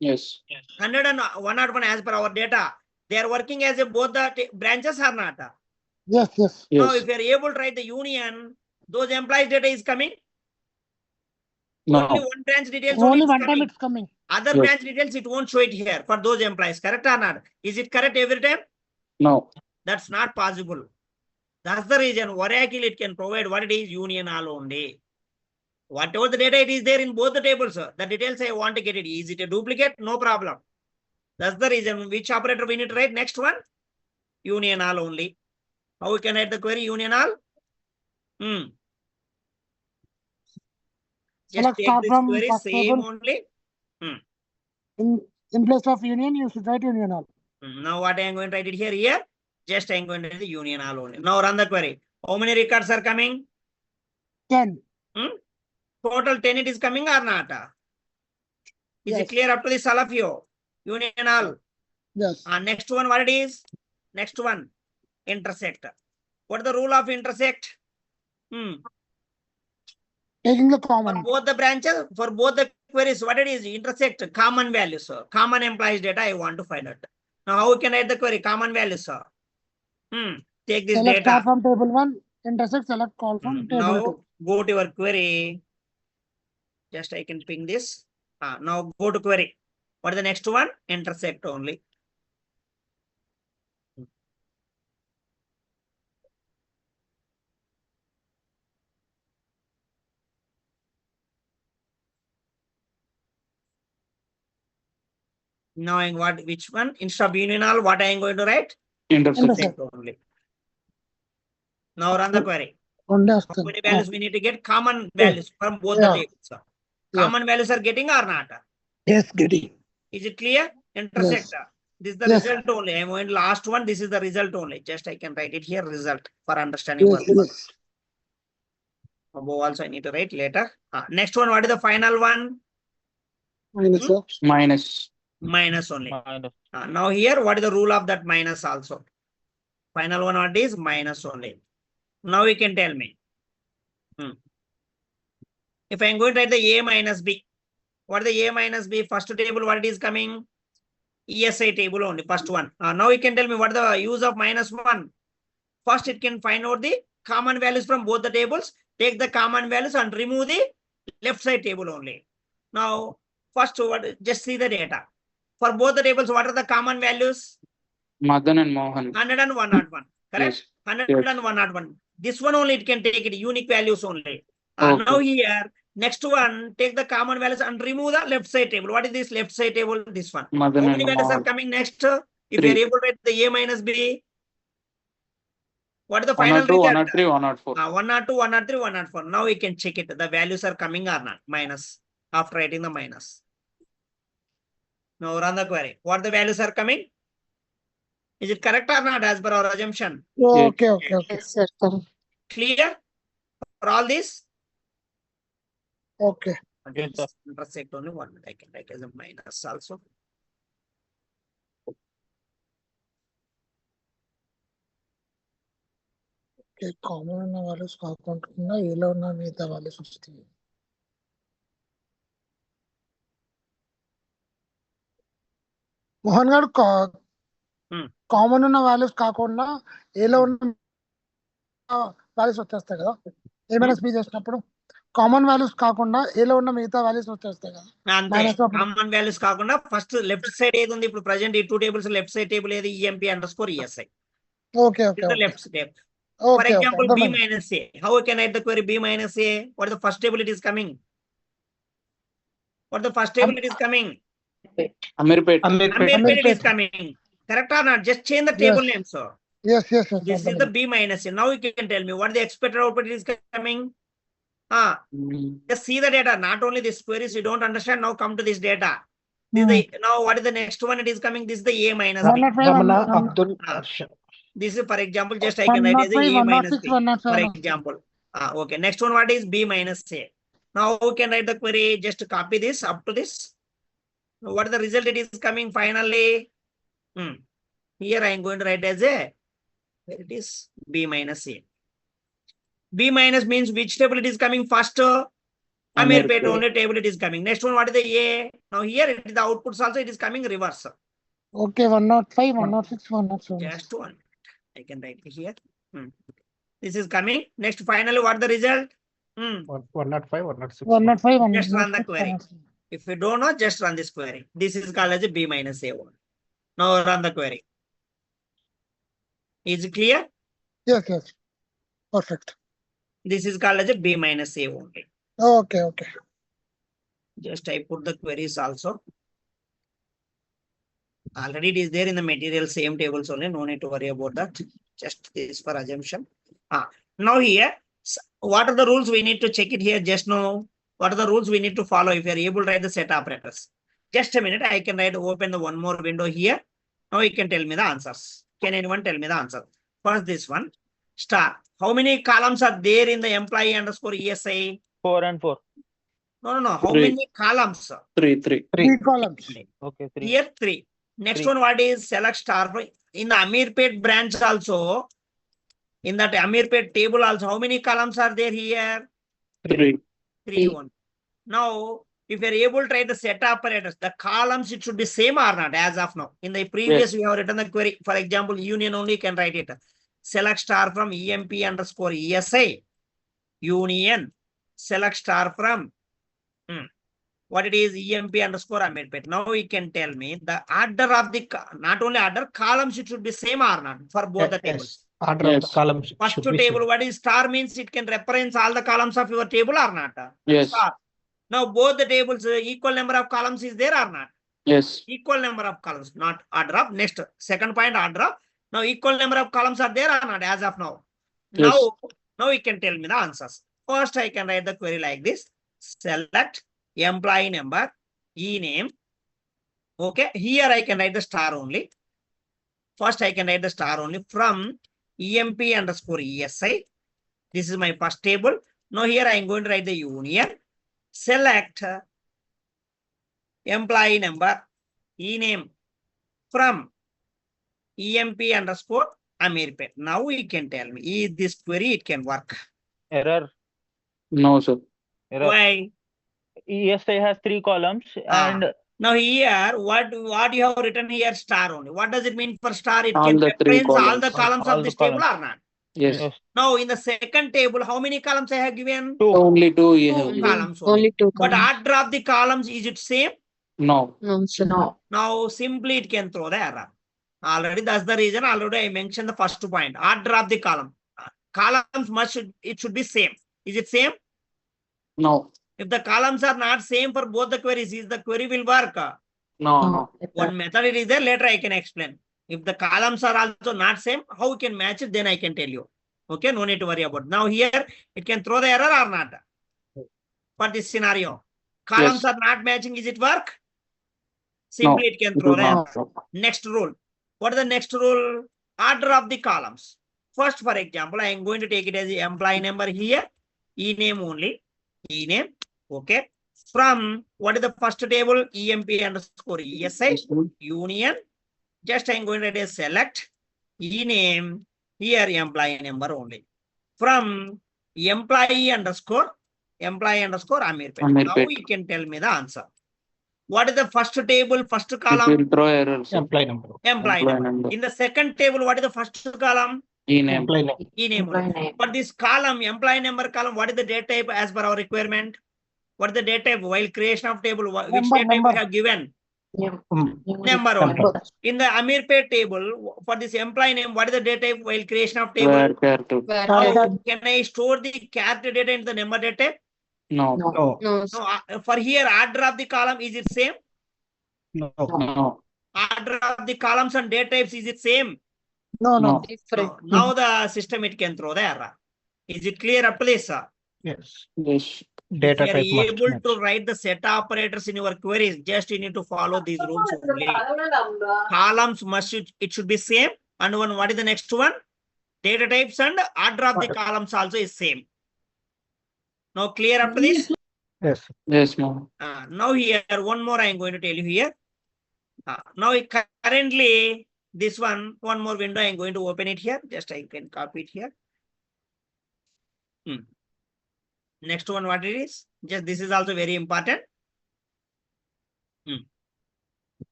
[SPEAKER 4] Yes.
[SPEAKER 1] 101 as per our data, they are working as a both the branches or not?
[SPEAKER 2] Yes, yes.
[SPEAKER 1] Now,
[SPEAKER 4] Yes.
[SPEAKER 1] if you are able to write the union, those employees data is coming.
[SPEAKER 4] No.
[SPEAKER 1] Only one branch details
[SPEAKER 2] Only
[SPEAKER 1] is
[SPEAKER 2] one time
[SPEAKER 1] coming.
[SPEAKER 2] it's coming.
[SPEAKER 1] Other
[SPEAKER 4] Yes.
[SPEAKER 1] branch details, it won't show it here for those employees. Correct or not? Is it correct every time?
[SPEAKER 4] No.
[SPEAKER 1] That's not possible. That's the reason Oracle it can provide what it is union all only. Whatever the data it is there in both the tables, sir. The details I want to get it. Is it a duplicate? No problem. That's the reason which operator we need to write. Next one, union all only. How we can write the query union all? Just
[SPEAKER 2] Select
[SPEAKER 1] take
[SPEAKER 2] start
[SPEAKER 1] this
[SPEAKER 2] from
[SPEAKER 1] query
[SPEAKER 2] first
[SPEAKER 1] same
[SPEAKER 2] table.
[SPEAKER 1] only.
[SPEAKER 2] In place of union, you should write union all.
[SPEAKER 1] Now what I am going to write it here? Here, just I am going to write the union all only. Now run the query. How many records are coming?
[SPEAKER 2] 10.
[SPEAKER 1] Total 10 it is coming or not? Is it
[SPEAKER 2] Yes.
[SPEAKER 1] clear up to this all of you? Union all.
[SPEAKER 2] Yes.
[SPEAKER 1] Next one, what it is? Next one, intersect. What is the rule of intersect?
[SPEAKER 2] Taking the
[SPEAKER 1] For
[SPEAKER 2] common.
[SPEAKER 1] both the branches, for both the queries, what it is? Intersect common values, sir. Common employees data I want to find out. Now, how we can write the query? Common values, sir. Take this
[SPEAKER 2] Select start
[SPEAKER 1] data.
[SPEAKER 2] from table 1. Intersect, select call from table 2.
[SPEAKER 1] Now, go to your query. Just I can ping this. Now, go to query. What is the next one? Intersect only. Now, which one? Instead of union all, what I am going to write?
[SPEAKER 4] Intersect.
[SPEAKER 1] Intersect only. Now, run the query. How many values we need to get? Common values from both the
[SPEAKER 2] Yeah.
[SPEAKER 1] tables. Sir. Common values are getting or not?
[SPEAKER 2] Yes, getting.
[SPEAKER 1] Is it clear? Intersect. This is the
[SPEAKER 2] Yes.
[SPEAKER 1] result only. I am going to last one. This is the result only. Just I can write it here. Result for understanding.
[SPEAKER 2] Yes, yes.
[SPEAKER 1] Above also I need to write later. Next one. What is the final one?
[SPEAKER 2] Minus, sir.
[SPEAKER 4] Minus.
[SPEAKER 1] Minus only. Now here, what is the rule of that minus also? Final one, what is minus only. Now you can tell me. If I am going to write the A minus B, what is the A minus B? First table, what it is coming? ESI table only, first one. Now you can tell me what is the use of minus 1. First, it can find out the common values from both the tables, take the common values and remove the left side table only. Now, first, just see the data. For both the tables, what are the common values?
[SPEAKER 4] Madan and Mohan.
[SPEAKER 1] 100 and 101. Correct?
[SPEAKER 4] Yes.
[SPEAKER 1] 100
[SPEAKER 4] Yes.
[SPEAKER 1] and 101. This one only it can take it, unique values only.
[SPEAKER 4] Okay.
[SPEAKER 1] Now here, next one, take the common values and remove the left side table. What is this left side table? This one.
[SPEAKER 4] Madan
[SPEAKER 1] How
[SPEAKER 4] and
[SPEAKER 1] many values are
[SPEAKER 4] Mohan.
[SPEAKER 1] coming next? If you
[SPEAKER 4] Three.
[SPEAKER 1] are able to write the A minus B, what is the
[SPEAKER 4] 102,
[SPEAKER 1] final result?
[SPEAKER 4] 103, 104.
[SPEAKER 1] 102, 103, 104. Now we can check it. The values are coming or not. Minus. After writing the minus. Now run the query. What the values are coming? Is it correct or not as per our assumption?
[SPEAKER 2] Okay, okay, okay.
[SPEAKER 8] Yes, sir. Correct.
[SPEAKER 1] Clear for all this?
[SPEAKER 2] Okay.
[SPEAKER 1] Intersect only one. I can write as a minus also.
[SPEAKER 2] Common ఉన్న values కాకుండా ఏలో ఉన్న మిగతా values వస్తాయి. మోహన్ గారు common ఉన్న values కాకుండా ఏలో ఉన్న వాల్యూస్ వచ్చేస్తాయి కదా ఏమైనా స్పీచ్ చేసినప్పుడు కామన్ వాల్యూస్ కాకుండా ఏలో ఉన్న మిగతా వాల్యూస్ వచ్చేస్తాయి కదా.
[SPEAKER 1] అంతే కామన్ వాల్యూస్ కాకుండా ఫస్ట్ లెఫ్ట్ సైడ్ ఏది ఉంది ఇప్పుడు ప్రజెంట్ ఈ 2 టేబుల్స్ లెఫ్ట్ సైడ్ టేబుల్ ఏది EMP_ESI.
[SPEAKER 2] Okay okay
[SPEAKER 1] left table. For
[SPEAKER 2] okay
[SPEAKER 1] example,
[SPEAKER 2] okay
[SPEAKER 1] B minus A. How can I write the query B minus A? What is the first table it is coming? What is the first table it is coming?
[SPEAKER 4] Amirpet.
[SPEAKER 1] Amirpet it is coming. Correct or not? Just change the table name, sir.
[SPEAKER 2] yes yes
[SPEAKER 1] This is the B minus A. Now you can tell me what the expected output is coming. Just see the data. Not only this queries you don't understand. Now come to this data. This is the, now what is the next one it is coming? This is the A minus B.
[SPEAKER 7] Abdul
[SPEAKER 1] This is, for example, just I can write as a A minus B. For example. Okay. Next one, what is B minus A? Now we can write the query. Just copy this up to this. What is the result it is coming finally? Here I am going to write as a, where it is B minus A. B minus means which table it is coming first? Amirpet
[SPEAKER 4] Amirpet.
[SPEAKER 1] only table it is coming. Next one, what is the A? Now here it is the outputs also it is coming reverse.
[SPEAKER 2] Okay, 105, 106, 107.
[SPEAKER 1] Just one. I can write it here. This is coming. Next, finally, what the result?
[SPEAKER 9] 105, 106.
[SPEAKER 2] 105,
[SPEAKER 1] Just run the
[SPEAKER 2] 106,
[SPEAKER 1] query.
[SPEAKER 2] 107.
[SPEAKER 1] If you don't know, just run this query. This is called as a B minus A1. Now run the query. Is it clear?
[SPEAKER 2] Yes, yes. Perfect.
[SPEAKER 1] This is called as a B minus A only.
[SPEAKER 2] Okay, okay.
[SPEAKER 1] Just I put the queries also. Already it is there in the material, same tables only. No need to worry about that. Just this for assumption. Now here, what are the rules we need to check it here just now? What are the rules we need to follow if you are able to write the set operators? Just a minute, I can open the one more window here. Now you can tell me the answers. Can anyone tell me the answer? First, this one, star. How many columns are there in the employee underscore ESI?
[SPEAKER 6] 4 and 4.
[SPEAKER 1] No. How
[SPEAKER 4] Three.
[SPEAKER 1] many columns?
[SPEAKER 4] 3.
[SPEAKER 2] 3 columns.
[SPEAKER 6] Okay, 3.
[SPEAKER 1] Here, 3. Next
[SPEAKER 6] 3.
[SPEAKER 1] one, what is select star? In the Amirpet branch also, in that Amirpet table also, how many columns are there here?
[SPEAKER 4] 3.
[SPEAKER 1] 3 1. Now, if you are able to write the set operators, the columns, it should be same or not as of now. In the previous, we have written the query. For example, union only you can write it. Select star from EMP underscore ESI. Union. Select star from what it is EMP underscore Amirpet. Now you can tell me the order of the, not only order, columns, it should be same or not for both the tables.
[SPEAKER 9] Order of the
[SPEAKER 4] Yes.
[SPEAKER 9] columns.
[SPEAKER 1] First
[SPEAKER 9] should be
[SPEAKER 1] table,
[SPEAKER 9] same.
[SPEAKER 1] what is star means it can reference all the columns of your table or not?
[SPEAKER 4] Yes.
[SPEAKER 1] Star. Now both the tables, equal number of columns is there or not?
[SPEAKER 4] Yes.
[SPEAKER 1] Equal number of columns, not order of. Next, second point, order of. Now equal number of columns are there or not as of now?
[SPEAKER 4] Yes.
[SPEAKER 1] Now you can tell me the answers. First, I can write the query like this. Select employee number, e-name. Okay, here I can write the star only. First, I can write the star only from EMP underscore ESI. This is my first table. Now here I am going to write the union. Select employee number, e-name from EMP underscore Amirpet. Now you can tell me, is this query it can work?
[SPEAKER 6] Error.
[SPEAKER 4] No, sir.
[SPEAKER 6] Error.
[SPEAKER 1] Why?
[SPEAKER 6] ESI has 3 columns and
[SPEAKER 1] Now here, what you have written here, star only. What does it mean for star? It
[SPEAKER 4] All
[SPEAKER 1] can
[SPEAKER 4] the 3
[SPEAKER 1] reference all the
[SPEAKER 4] columns.
[SPEAKER 1] columns
[SPEAKER 6] All
[SPEAKER 1] of
[SPEAKER 6] the
[SPEAKER 1] this table
[SPEAKER 6] columns.
[SPEAKER 1] or not?
[SPEAKER 4] Yes.
[SPEAKER 6] yes,
[SPEAKER 1] Now in the second table, how many columns I have given?
[SPEAKER 6] 2.
[SPEAKER 4] Only 2 you
[SPEAKER 1] Two
[SPEAKER 4] have.
[SPEAKER 1] columns only.
[SPEAKER 8] Only 2
[SPEAKER 1] But
[SPEAKER 8] columns.
[SPEAKER 1] order of the columns, is it same?
[SPEAKER 4] No.
[SPEAKER 8] No, sir.
[SPEAKER 5] No.
[SPEAKER 1] Now simply it can throw the error. Already that's the reason already I mentioned the first point. Order of the column. Columns it should be same. Is it same?
[SPEAKER 4] No.
[SPEAKER 1] If the columns are not same for both the queries, is the query will work?
[SPEAKER 4] No.
[SPEAKER 1] One method it is there, later I can explain. If the columns are also not same, how we can match it, then I can tell you. Okay, no need to worry about. Now here, it can throw the error or not? For this scenario. Columns are not matching, is it work? Simply it can throw the error. Next rule. What is the next rule? Order of the columns. First, for example, I am going to take it as the employee number here. E-name only. E-name. Okay. From what is the first table? EMP underscore ESI. Union. Just I am going to write a select. E-name. Here employee number only. From employee underscore Amirpet. Now you can tell me the answer. What is the first table, first
[SPEAKER 4] It
[SPEAKER 1] column?
[SPEAKER 4] will throw errors.
[SPEAKER 9] Employee number.
[SPEAKER 1] Employee number. In the second table, what is the first column?
[SPEAKER 4] E-name.
[SPEAKER 9] Employee name.
[SPEAKER 1] E-name. For this column, employee number column, what is the date type as per our requirement? What is the date type? While creation of table, which date type we have given? Number only. In the Amirpet table, for this employee name, what is the date type while creation of table?
[SPEAKER 4] Where character?
[SPEAKER 1] Now, can I store the character data into the number data type?
[SPEAKER 4] No.
[SPEAKER 9] No.
[SPEAKER 8] No, sir.
[SPEAKER 1] No, for here, order of the column, is it same?
[SPEAKER 9] No.
[SPEAKER 4] No.
[SPEAKER 1] Order of the columns and data types, is it same?
[SPEAKER 2] No, no.
[SPEAKER 4] No.
[SPEAKER 8] Different.
[SPEAKER 1] Now the system, it can throw the error. Is it clear up to this?
[SPEAKER 9] Yes.
[SPEAKER 4] Yes.
[SPEAKER 9] Data
[SPEAKER 1] If
[SPEAKER 9] type
[SPEAKER 1] you are
[SPEAKER 9] must
[SPEAKER 1] able
[SPEAKER 9] match.
[SPEAKER 1] to write the set operators in your queries, just you need to follow these rules only. Columns it should be same. And one, what is the next one? Data types and order of the columns also is same. Now clear up to this?
[SPEAKER 9] Yes.
[SPEAKER 4] Yes, ma'am.
[SPEAKER 1] Now here, one more I am going to tell you here. Now currently, this one more window I am going to open it here. Just I can copy it here. Next one, what it is? Just this is also very important.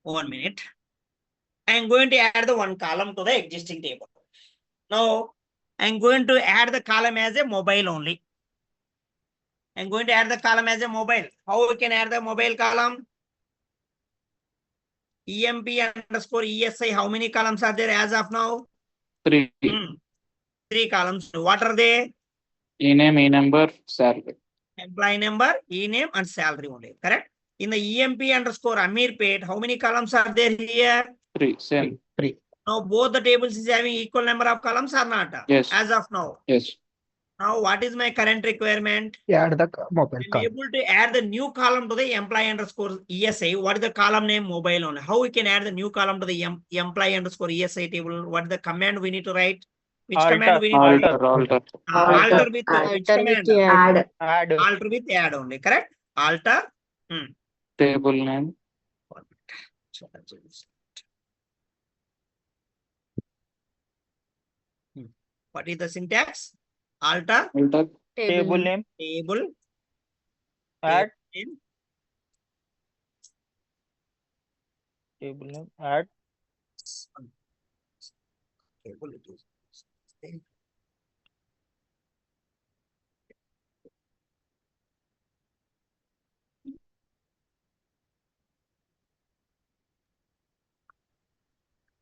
[SPEAKER 1] 1 minute. I am going to add the one column to the existing table. Now, I am going to add the column as a mobile only. I am going to add the column as a mobile. How we can add the mobile column? EMP underscore ESI. How many columns are there as of now?
[SPEAKER 4] 3.
[SPEAKER 1] 3 columns. What are they?
[SPEAKER 4] E-name, E-number, salary.
[SPEAKER 1] Employee number, E-name, and salary only. Correct? In the EMP underscore Amirpet, how many columns are there here?
[SPEAKER 4] 3. Same.
[SPEAKER 9] 3.
[SPEAKER 1] Now both the tables is having equal number of columns or not?
[SPEAKER 4] Yes.
[SPEAKER 1] As of now.
[SPEAKER 4] Yes.
[SPEAKER 1] Now what is my current requirement?
[SPEAKER 9] Add the mobile
[SPEAKER 1] I'm
[SPEAKER 9] column.
[SPEAKER 1] able to add the new column to the employee underscore ESI. What is the column name? Mobile only. How we can add the new column to the employee underscore ESI table? What is the command we need to write? Which
[SPEAKER 6] Alter.
[SPEAKER 1] command we need to write?
[SPEAKER 4] Alter.
[SPEAKER 1] Alter with which
[SPEAKER 8] Alter
[SPEAKER 1] command?
[SPEAKER 8] with add.
[SPEAKER 5] Add.
[SPEAKER 6] Add.
[SPEAKER 1] Alter with add only. Correct? Alter.
[SPEAKER 4] Table name.
[SPEAKER 1] What is the syntax? Alter
[SPEAKER 4] Alter.
[SPEAKER 6] Table name.
[SPEAKER 1] table
[SPEAKER 6] Add.
[SPEAKER 1] name.
[SPEAKER 6] Table name. Add.
[SPEAKER 1] Table it is.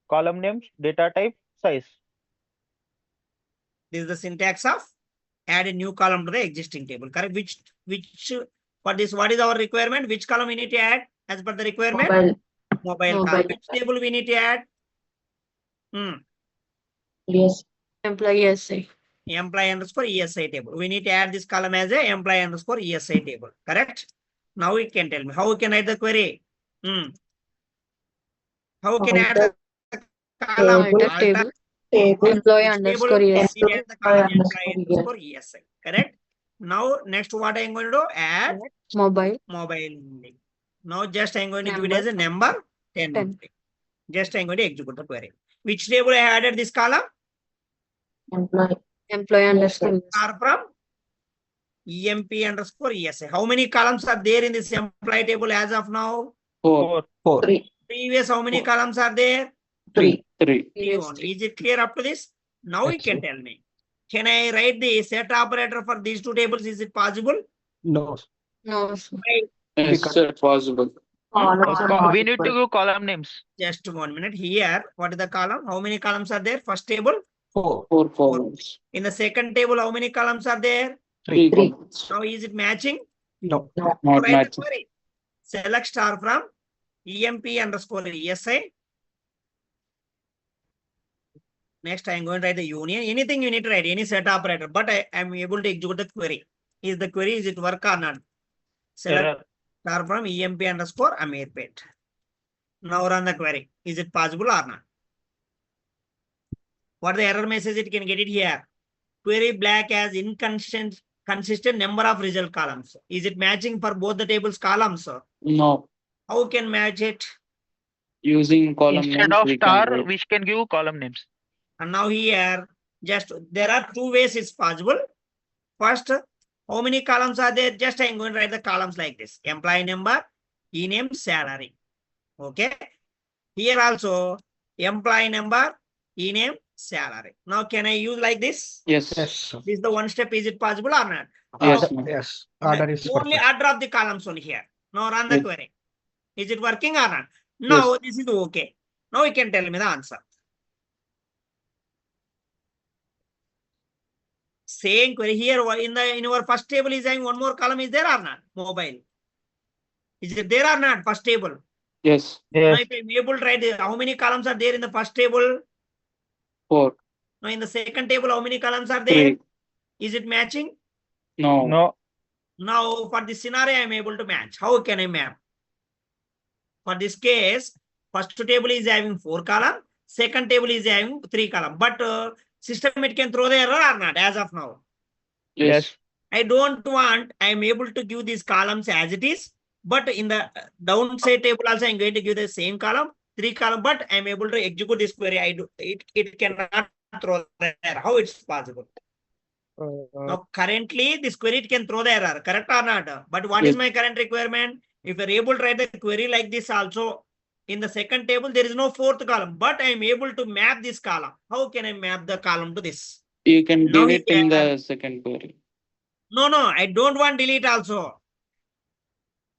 [SPEAKER 6] Column names. Data type. Size.
[SPEAKER 1] This is the syntax of add a new column to the existing table. Correct? Which for this, what is our requirement? Which column we need to add as per the requirement?
[SPEAKER 5] Mobile.
[SPEAKER 1] Mobile column. Which table we need to add?
[SPEAKER 5] Yes.
[SPEAKER 8] Employee ESI.
[SPEAKER 1] Employee underscore ESI table. We need to add this column as a employee underscore ESI table. Correct? Now you can tell me how we can write the query. How we can add the column?
[SPEAKER 8] Alter
[SPEAKER 1] Alter
[SPEAKER 8] table.
[SPEAKER 5] Table.
[SPEAKER 8] Employee
[SPEAKER 1] which
[SPEAKER 8] underscore
[SPEAKER 1] table?
[SPEAKER 8] ESI.
[SPEAKER 1] We add the column
[SPEAKER 5] Employee
[SPEAKER 1] employee underscore ESI. Correct? Now next what I am going to do? Add
[SPEAKER 8] Mobile.
[SPEAKER 1] mobile only. Now just I am going to give it
[SPEAKER 8] Number.
[SPEAKER 1] as a number 10.
[SPEAKER 8] 10.
[SPEAKER 1] only. Just I am going to execute the query. Which table I added this column?
[SPEAKER 5] Employee.
[SPEAKER 8] Employee underscore ESI.
[SPEAKER 1] Are from EMP underscore ESI. How many columns are there in this employee table as of now?
[SPEAKER 4] 4.
[SPEAKER 6] 4.
[SPEAKER 5] 3.
[SPEAKER 1] Previous how many columns are there?
[SPEAKER 5] 3.
[SPEAKER 4] 3.
[SPEAKER 1] Three only. Is it clear up to this? Now you
[SPEAKER 9] Yes,
[SPEAKER 1] can
[SPEAKER 9] sir.
[SPEAKER 1] tell me. Can I write the set operator for these two tables? Is it possible?
[SPEAKER 9] No.
[SPEAKER 8] No, sir.
[SPEAKER 4] Yes, sir, possible.
[SPEAKER 5] Columns are not
[SPEAKER 6] We need to
[SPEAKER 5] equal.
[SPEAKER 6] give column names.
[SPEAKER 1] Just 1 minute. Here, what is the column? How many columns are there? First table.
[SPEAKER 9] 4.
[SPEAKER 4] 4 columns.
[SPEAKER 1] In the second table, how many columns are there?
[SPEAKER 4] 3
[SPEAKER 5] 3.
[SPEAKER 4] columns.
[SPEAKER 1] Now is it matching?
[SPEAKER 9] No.
[SPEAKER 4] Not
[SPEAKER 1] Write the
[SPEAKER 4] matching.
[SPEAKER 1] query. Select star from EMP underscore ESI. Next, I am going to write the union. Anything you need to write, any set operator, but I am able to execute the query. Is the query, is it work or not? Select
[SPEAKER 6] Error.
[SPEAKER 1] star from EMP underscore Amirpet. Now run the query. Is it possible or not? What the error message it can get it here? Query black as consistent number of result columns. Is it matching for both the tables columns?
[SPEAKER 4] No.
[SPEAKER 1] How can match it?
[SPEAKER 4] Using column
[SPEAKER 6] Instead
[SPEAKER 4] names,
[SPEAKER 6] of
[SPEAKER 4] we can
[SPEAKER 6] star,
[SPEAKER 4] write.
[SPEAKER 6] we can give column names.
[SPEAKER 1] And now here, just there are two ways it's possible. First, how many columns are there? Just I'm going to write the columns like this. Employee number, E-name, salary. Okay. Here also, employee number, E-name, salary. Now can I use like this?
[SPEAKER 4] Yes.
[SPEAKER 9] Yes. Sir.
[SPEAKER 1] This is the one step. Is it possible or not?
[SPEAKER 4] Yes,
[SPEAKER 9] Order-
[SPEAKER 4] ma'am.
[SPEAKER 9] Yes. Order is
[SPEAKER 1] Only
[SPEAKER 9] perfect.
[SPEAKER 1] order of the columns on here. Now run the
[SPEAKER 4] Yes.
[SPEAKER 1] query. Is it working or not? Now this is okay. Now you can tell me the answer. Same query here in our first table is having one more column. Is there or not? Mobile. Is it there or not? First table.
[SPEAKER 4] Yes.
[SPEAKER 1] Now
[SPEAKER 6] Yes.
[SPEAKER 1] if I'm able to write how many columns are there in the first table?
[SPEAKER 4] 4.
[SPEAKER 1] Now in the second table, how many columns are there?
[SPEAKER 4] 3.
[SPEAKER 1] Is it matching?
[SPEAKER 4] No.
[SPEAKER 6] No.
[SPEAKER 1] Now for this scenario, I'm able to match. How can I map? For this case, first table is having 4 columns, second table is having 3 columns. But system it can throw the error or not as of now.
[SPEAKER 4] Yes.
[SPEAKER 1] I don't want, I'm able to give these columns as it is, but in the downside table also I'm going to give the same column, 3 column, but I'm able to execute this query. It cannot throw the error. How it's possible? Now currently this query it can throw the error, correct or not? But what is
[SPEAKER 4] Yes.
[SPEAKER 1] my current requirement? If you're able to write the query like this also, in the second table there is no fourth column, but I am able to map this column. How can I map the column to this?
[SPEAKER 4] You can
[SPEAKER 1] Now
[SPEAKER 4] delete in
[SPEAKER 1] here-
[SPEAKER 4] the second query.
[SPEAKER 1] No, I don't want delete also.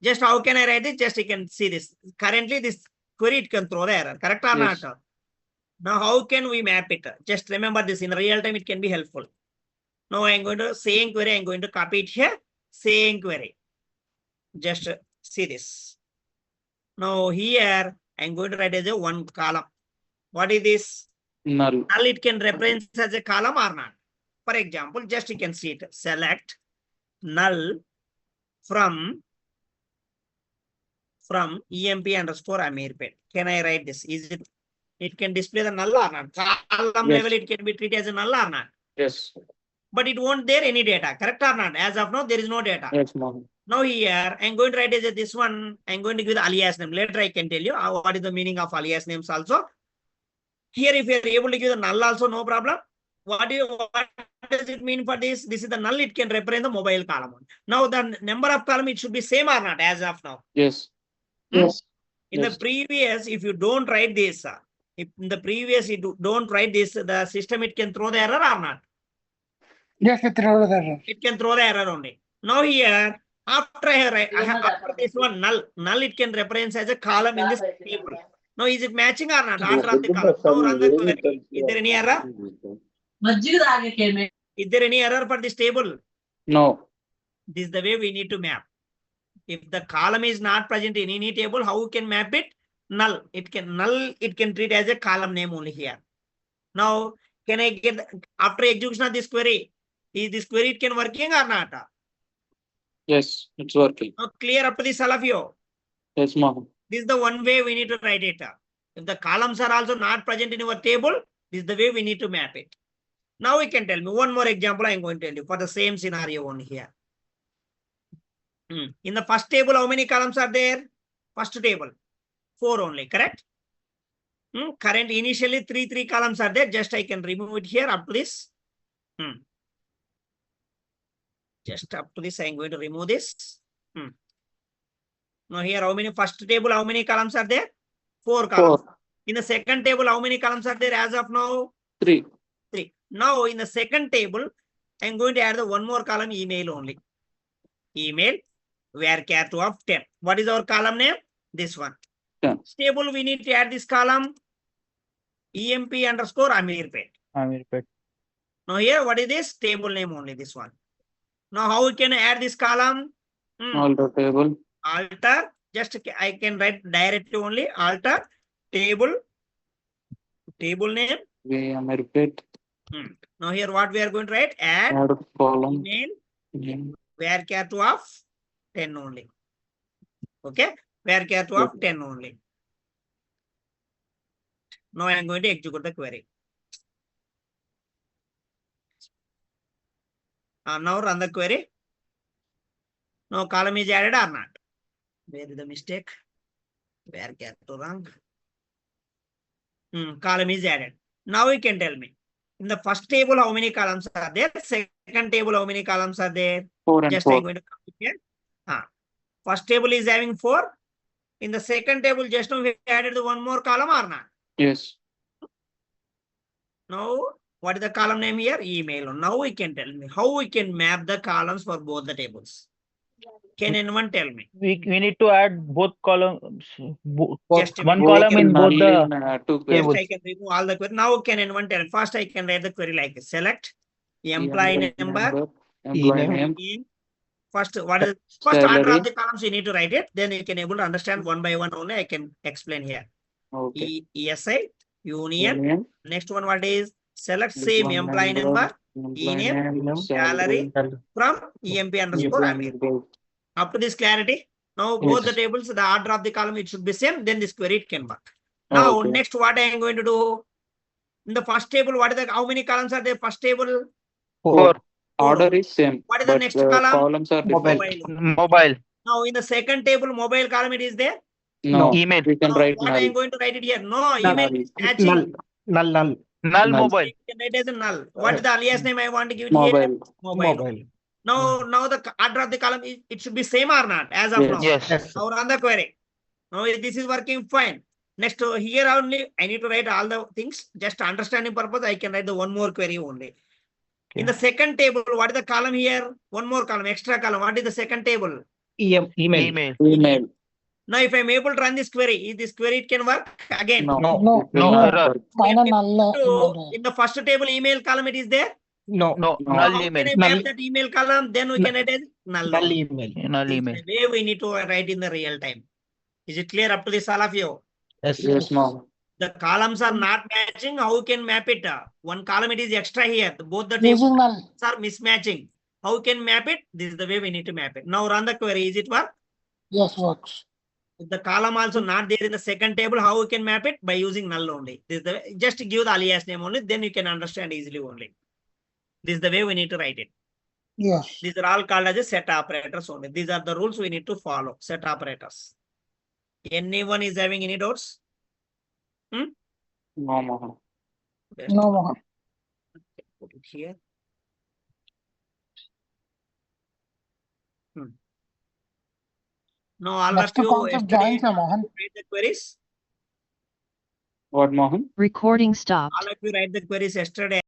[SPEAKER 1] Just how can I write it? Just you can see this. Currently this query it can throw the error, correct or
[SPEAKER 4] Yes.
[SPEAKER 1] not? Now how can we map it? Just remember this, in real time it can be helpful. Now I'm going to same query, I'm going to copy it here, same query. Just see this. Now here I'm going to write as a one column. What is this?
[SPEAKER 4] Null.
[SPEAKER 1] Null it can represent as a column or not. For example, just you can see it. Select null from EMP underscore Amirpet. Can I write this? Is it can display the null or not? Column
[SPEAKER 4] Yes.
[SPEAKER 1] level it can be treated as a null or not.
[SPEAKER 4] Yes.
[SPEAKER 1] But it won't there any data, correct or not? As of now, there is no data.
[SPEAKER 4] Yes, Mohan.
[SPEAKER 1] Now here, I'm going to write as this one, I'm going to give the alias name. Later I can tell you what is the meaning of alias names also. Here, if you are able to give the null also, no problem. What does it mean for this? This is the null, it can represent the mobile column. Now the number of column, it should be same or not as of now.
[SPEAKER 4] Yes.
[SPEAKER 5] Yes.
[SPEAKER 1] In the
[SPEAKER 4] Yes.
[SPEAKER 1] previous, if you don't write this, if in the previous you don't write this, the system, it can throw the error or not?
[SPEAKER 2] Yes, it throws the error.
[SPEAKER 1] It can throw the error only. After after this one null it can represent as a column in this table. Now is it matching or not? Order of the column. Now run the query. Is there any error? Is there any error for this table?
[SPEAKER 4] No.
[SPEAKER 1] This is the way we need to map. If the column is not present in any table, how we can map it? Null. It can treat as a column name only here. Now, can I get after execution of this query? Is this query it can working or not?
[SPEAKER 4] Yes, it's working.
[SPEAKER 1] Now clear up to this all of you.
[SPEAKER 4] Yes, Mohan.
[SPEAKER 1] This is the one way we need to write it. If the columns are also not present in our table, this is the way we need to map it. Now we can tell me one more example I'm going to tell you for the same scenario on here. In the first table, how many columns are there? First table, 4 only, correct? Current initially three columns are there. Just I can remove it here up to this. Just up to this, I'm going to remove this. Now here, how many first table, how many columns are there? 4 columns.
[SPEAKER 4] 4.
[SPEAKER 1] In the second table, how many columns are there as of now?
[SPEAKER 4] 3.
[SPEAKER 1] 3. Now in the second table, I'm going to add the one more column, email only. Email, varchar 2 of 10. What is our column name? This one.
[SPEAKER 4] 10.
[SPEAKER 1] Table, we need to add this column, EMP underscore Amirpet.
[SPEAKER 6] Amirpet.
[SPEAKER 1] Now here, what is this? Table name only, this one. Now how we can add this column?
[SPEAKER 4] Alter table.
[SPEAKER 1] Alter, just I can write directly only, alter table name.
[SPEAKER 4] Amirpet.
[SPEAKER 1] Now here what we are going to write? Add
[SPEAKER 4] Add column.
[SPEAKER 1] email varchar 2 of 10 only. Okay, varchar 2 of 10 only. Now I am going to execute the query. Now run the query. Now column is added or not? Where is the mistake? Varchar 2 wrong. Column is added. Now you can tell me. In the first table, how many columns are there? Second table, how many columns are there?
[SPEAKER 4] 4 and
[SPEAKER 1] Just
[SPEAKER 4] 4.
[SPEAKER 1] I'm going to copy here. First table is having 4. In the second table, just now we added the one more column or not?
[SPEAKER 4] Yes.
[SPEAKER 1] Now, what is the column name here? Email. Now we can tell me how we can map the columns for both the tables. Can anyone tell me?
[SPEAKER 6] We need to add both columns.
[SPEAKER 1] Just a
[SPEAKER 6] One
[SPEAKER 1] minute.
[SPEAKER 6] column in both the
[SPEAKER 4] two
[SPEAKER 1] First,
[SPEAKER 6] tables.
[SPEAKER 1] I can remove all the query. Now can anyone tell? First, I can write the query like this. Select employee number.
[SPEAKER 4] Employee
[SPEAKER 9] name.
[SPEAKER 4] name.
[SPEAKER 1] First, what is first order
[SPEAKER 4] Salary.
[SPEAKER 1] of the columns you need to write it. Then you can able to understand one by one only. I can explain here.
[SPEAKER 4] Okay.
[SPEAKER 1] ESI, union.
[SPEAKER 4] Union.
[SPEAKER 1] Next one, what is? Select same employee number
[SPEAKER 4] Employee
[SPEAKER 1] name,
[SPEAKER 4] name,
[SPEAKER 1] salary. from EMP underscore Amir. Up to this clarity. Now both the
[SPEAKER 4] Yes.
[SPEAKER 1] tables, the order of the column, it should be same. Then this query it can work. Now
[SPEAKER 4] Okay.
[SPEAKER 1] next, what I am going to do? In the first table, what is the how many columns are there? First table.
[SPEAKER 6] 4.
[SPEAKER 4] Order is same.
[SPEAKER 1] What is the
[SPEAKER 4] but
[SPEAKER 1] next column?
[SPEAKER 4] Columns are different.
[SPEAKER 2] Mobile.
[SPEAKER 6] Mobile.
[SPEAKER 1] Now in the second table, mobile column, it is there.
[SPEAKER 4] No.
[SPEAKER 6] Email.
[SPEAKER 4] We can
[SPEAKER 1] Now,
[SPEAKER 4] write
[SPEAKER 1] what I am
[SPEAKER 4] null.
[SPEAKER 1] going to write it here? No,
[SPEAKER 9] Null.
[SPEAKER 1] email is matching.
[SPEAKER 9] Null.
[SPEAKER 6] Null
[SPEAKER 4] Null.
[SPEAKER 6] mobile.
[SPEAKER 1] You can write as a null. What is the alias name I want to give it here?
[SPEAKER 4] Mobile.
[SPEAKER 1] Mobile.
[SPEAKER 9] Mobile.
[SPEAKER 1] Now the order of the column, it should be same or not as of
[SPEAKER 4] Yes.
[SPEAKER 1] now.
[SPEAKER 6] Yes.
[SPEAKER 9] Yes.
[SPEAKER 1] Now run the query. Now this is working fine. Next here only I need to write all the things. Just understanding purpose, I can write the one more query only. In the second table, what is the column here? One more column, extra column. What is the second table?
[SPEAKER 9] Email.
[SPEAKER 6] Email.
[SPEAKER 4] Email.
[SPEAKER 1] Now if I'm able to run this query, is this query it can work again?
[SPEAKER 4] No.
[SPEAKER 9] No.
[SPEAKER 2] No.
[SPEAKER 4] It will
[SPEAKER 6] No
[SPEAKER 4] not
[SPEAKER 6] error.
[SPEAKER 4] work.
[SPEAKER 2] పైన నల్ల
[SPEAKER 1] So in the first table email column it is there.
[SPEAKER 9] No.
[SPEAKER 6] No.
[SPEAKER 4] No.
[SPEAKER 6] Null
[SPEAKER 1] How
[SPEAKER 6] email.
[SPEAKER 1] can I map
[SPEAKER 9] Null.
[SPEAKER 1] that email column? Then we can write as null.
[SPEAKER 9] Null email.
[SPEAKER 6] Null
[SPEAKER 1] This is
[SPEAKER 6] email.
[SPEAKER 1] the way we need to write in the real time. Is it clear up to this, all of you?
[SPEAKER 9] Yes.
[SPEAKER 4] Yes, ma'am.
[SPEAKER 1] The columns are not matching. How can map it? One column it is extra here. Both the tables
[SPEAKER 2] using null.
[SPEAKER 1] are mismatching. How can map it? This is the way we need to map it. Now run the query. Is it work?
[SPEAKER 2] Yes, works.
[SPEAKER 1] If the column also not there in the second table, how we can map it? By using null only. This is the way. Just give the alias name only, then you can understand easily only. This is the way we need to write it.
[SPEAKER 2] Yes.
[SPEAKER 1] These are all called as a set operators only. These are the rules we need to follow. Set operators. Anyone is having any doubts?
[SPEAKER 4] No, Mohan.
[SPEAKER 1] Best.
[SPEAKER 2] No, Mohan.
[SPEAKER 1] Put it here. Now all
[SPEAKER 2] Next
[SPEAKER 1] of you
[SPEAKER 2] concept
[SPEAKER 1] yesterday
[SPEAKER 2] joins, Mohan.
[SPEAKER 1] write the queries.
[SPEAKER 4] What, Mohan?
[SPEAKER 10] Recording stopped.
[SPEAKER 1] All of you write the queries yesterday.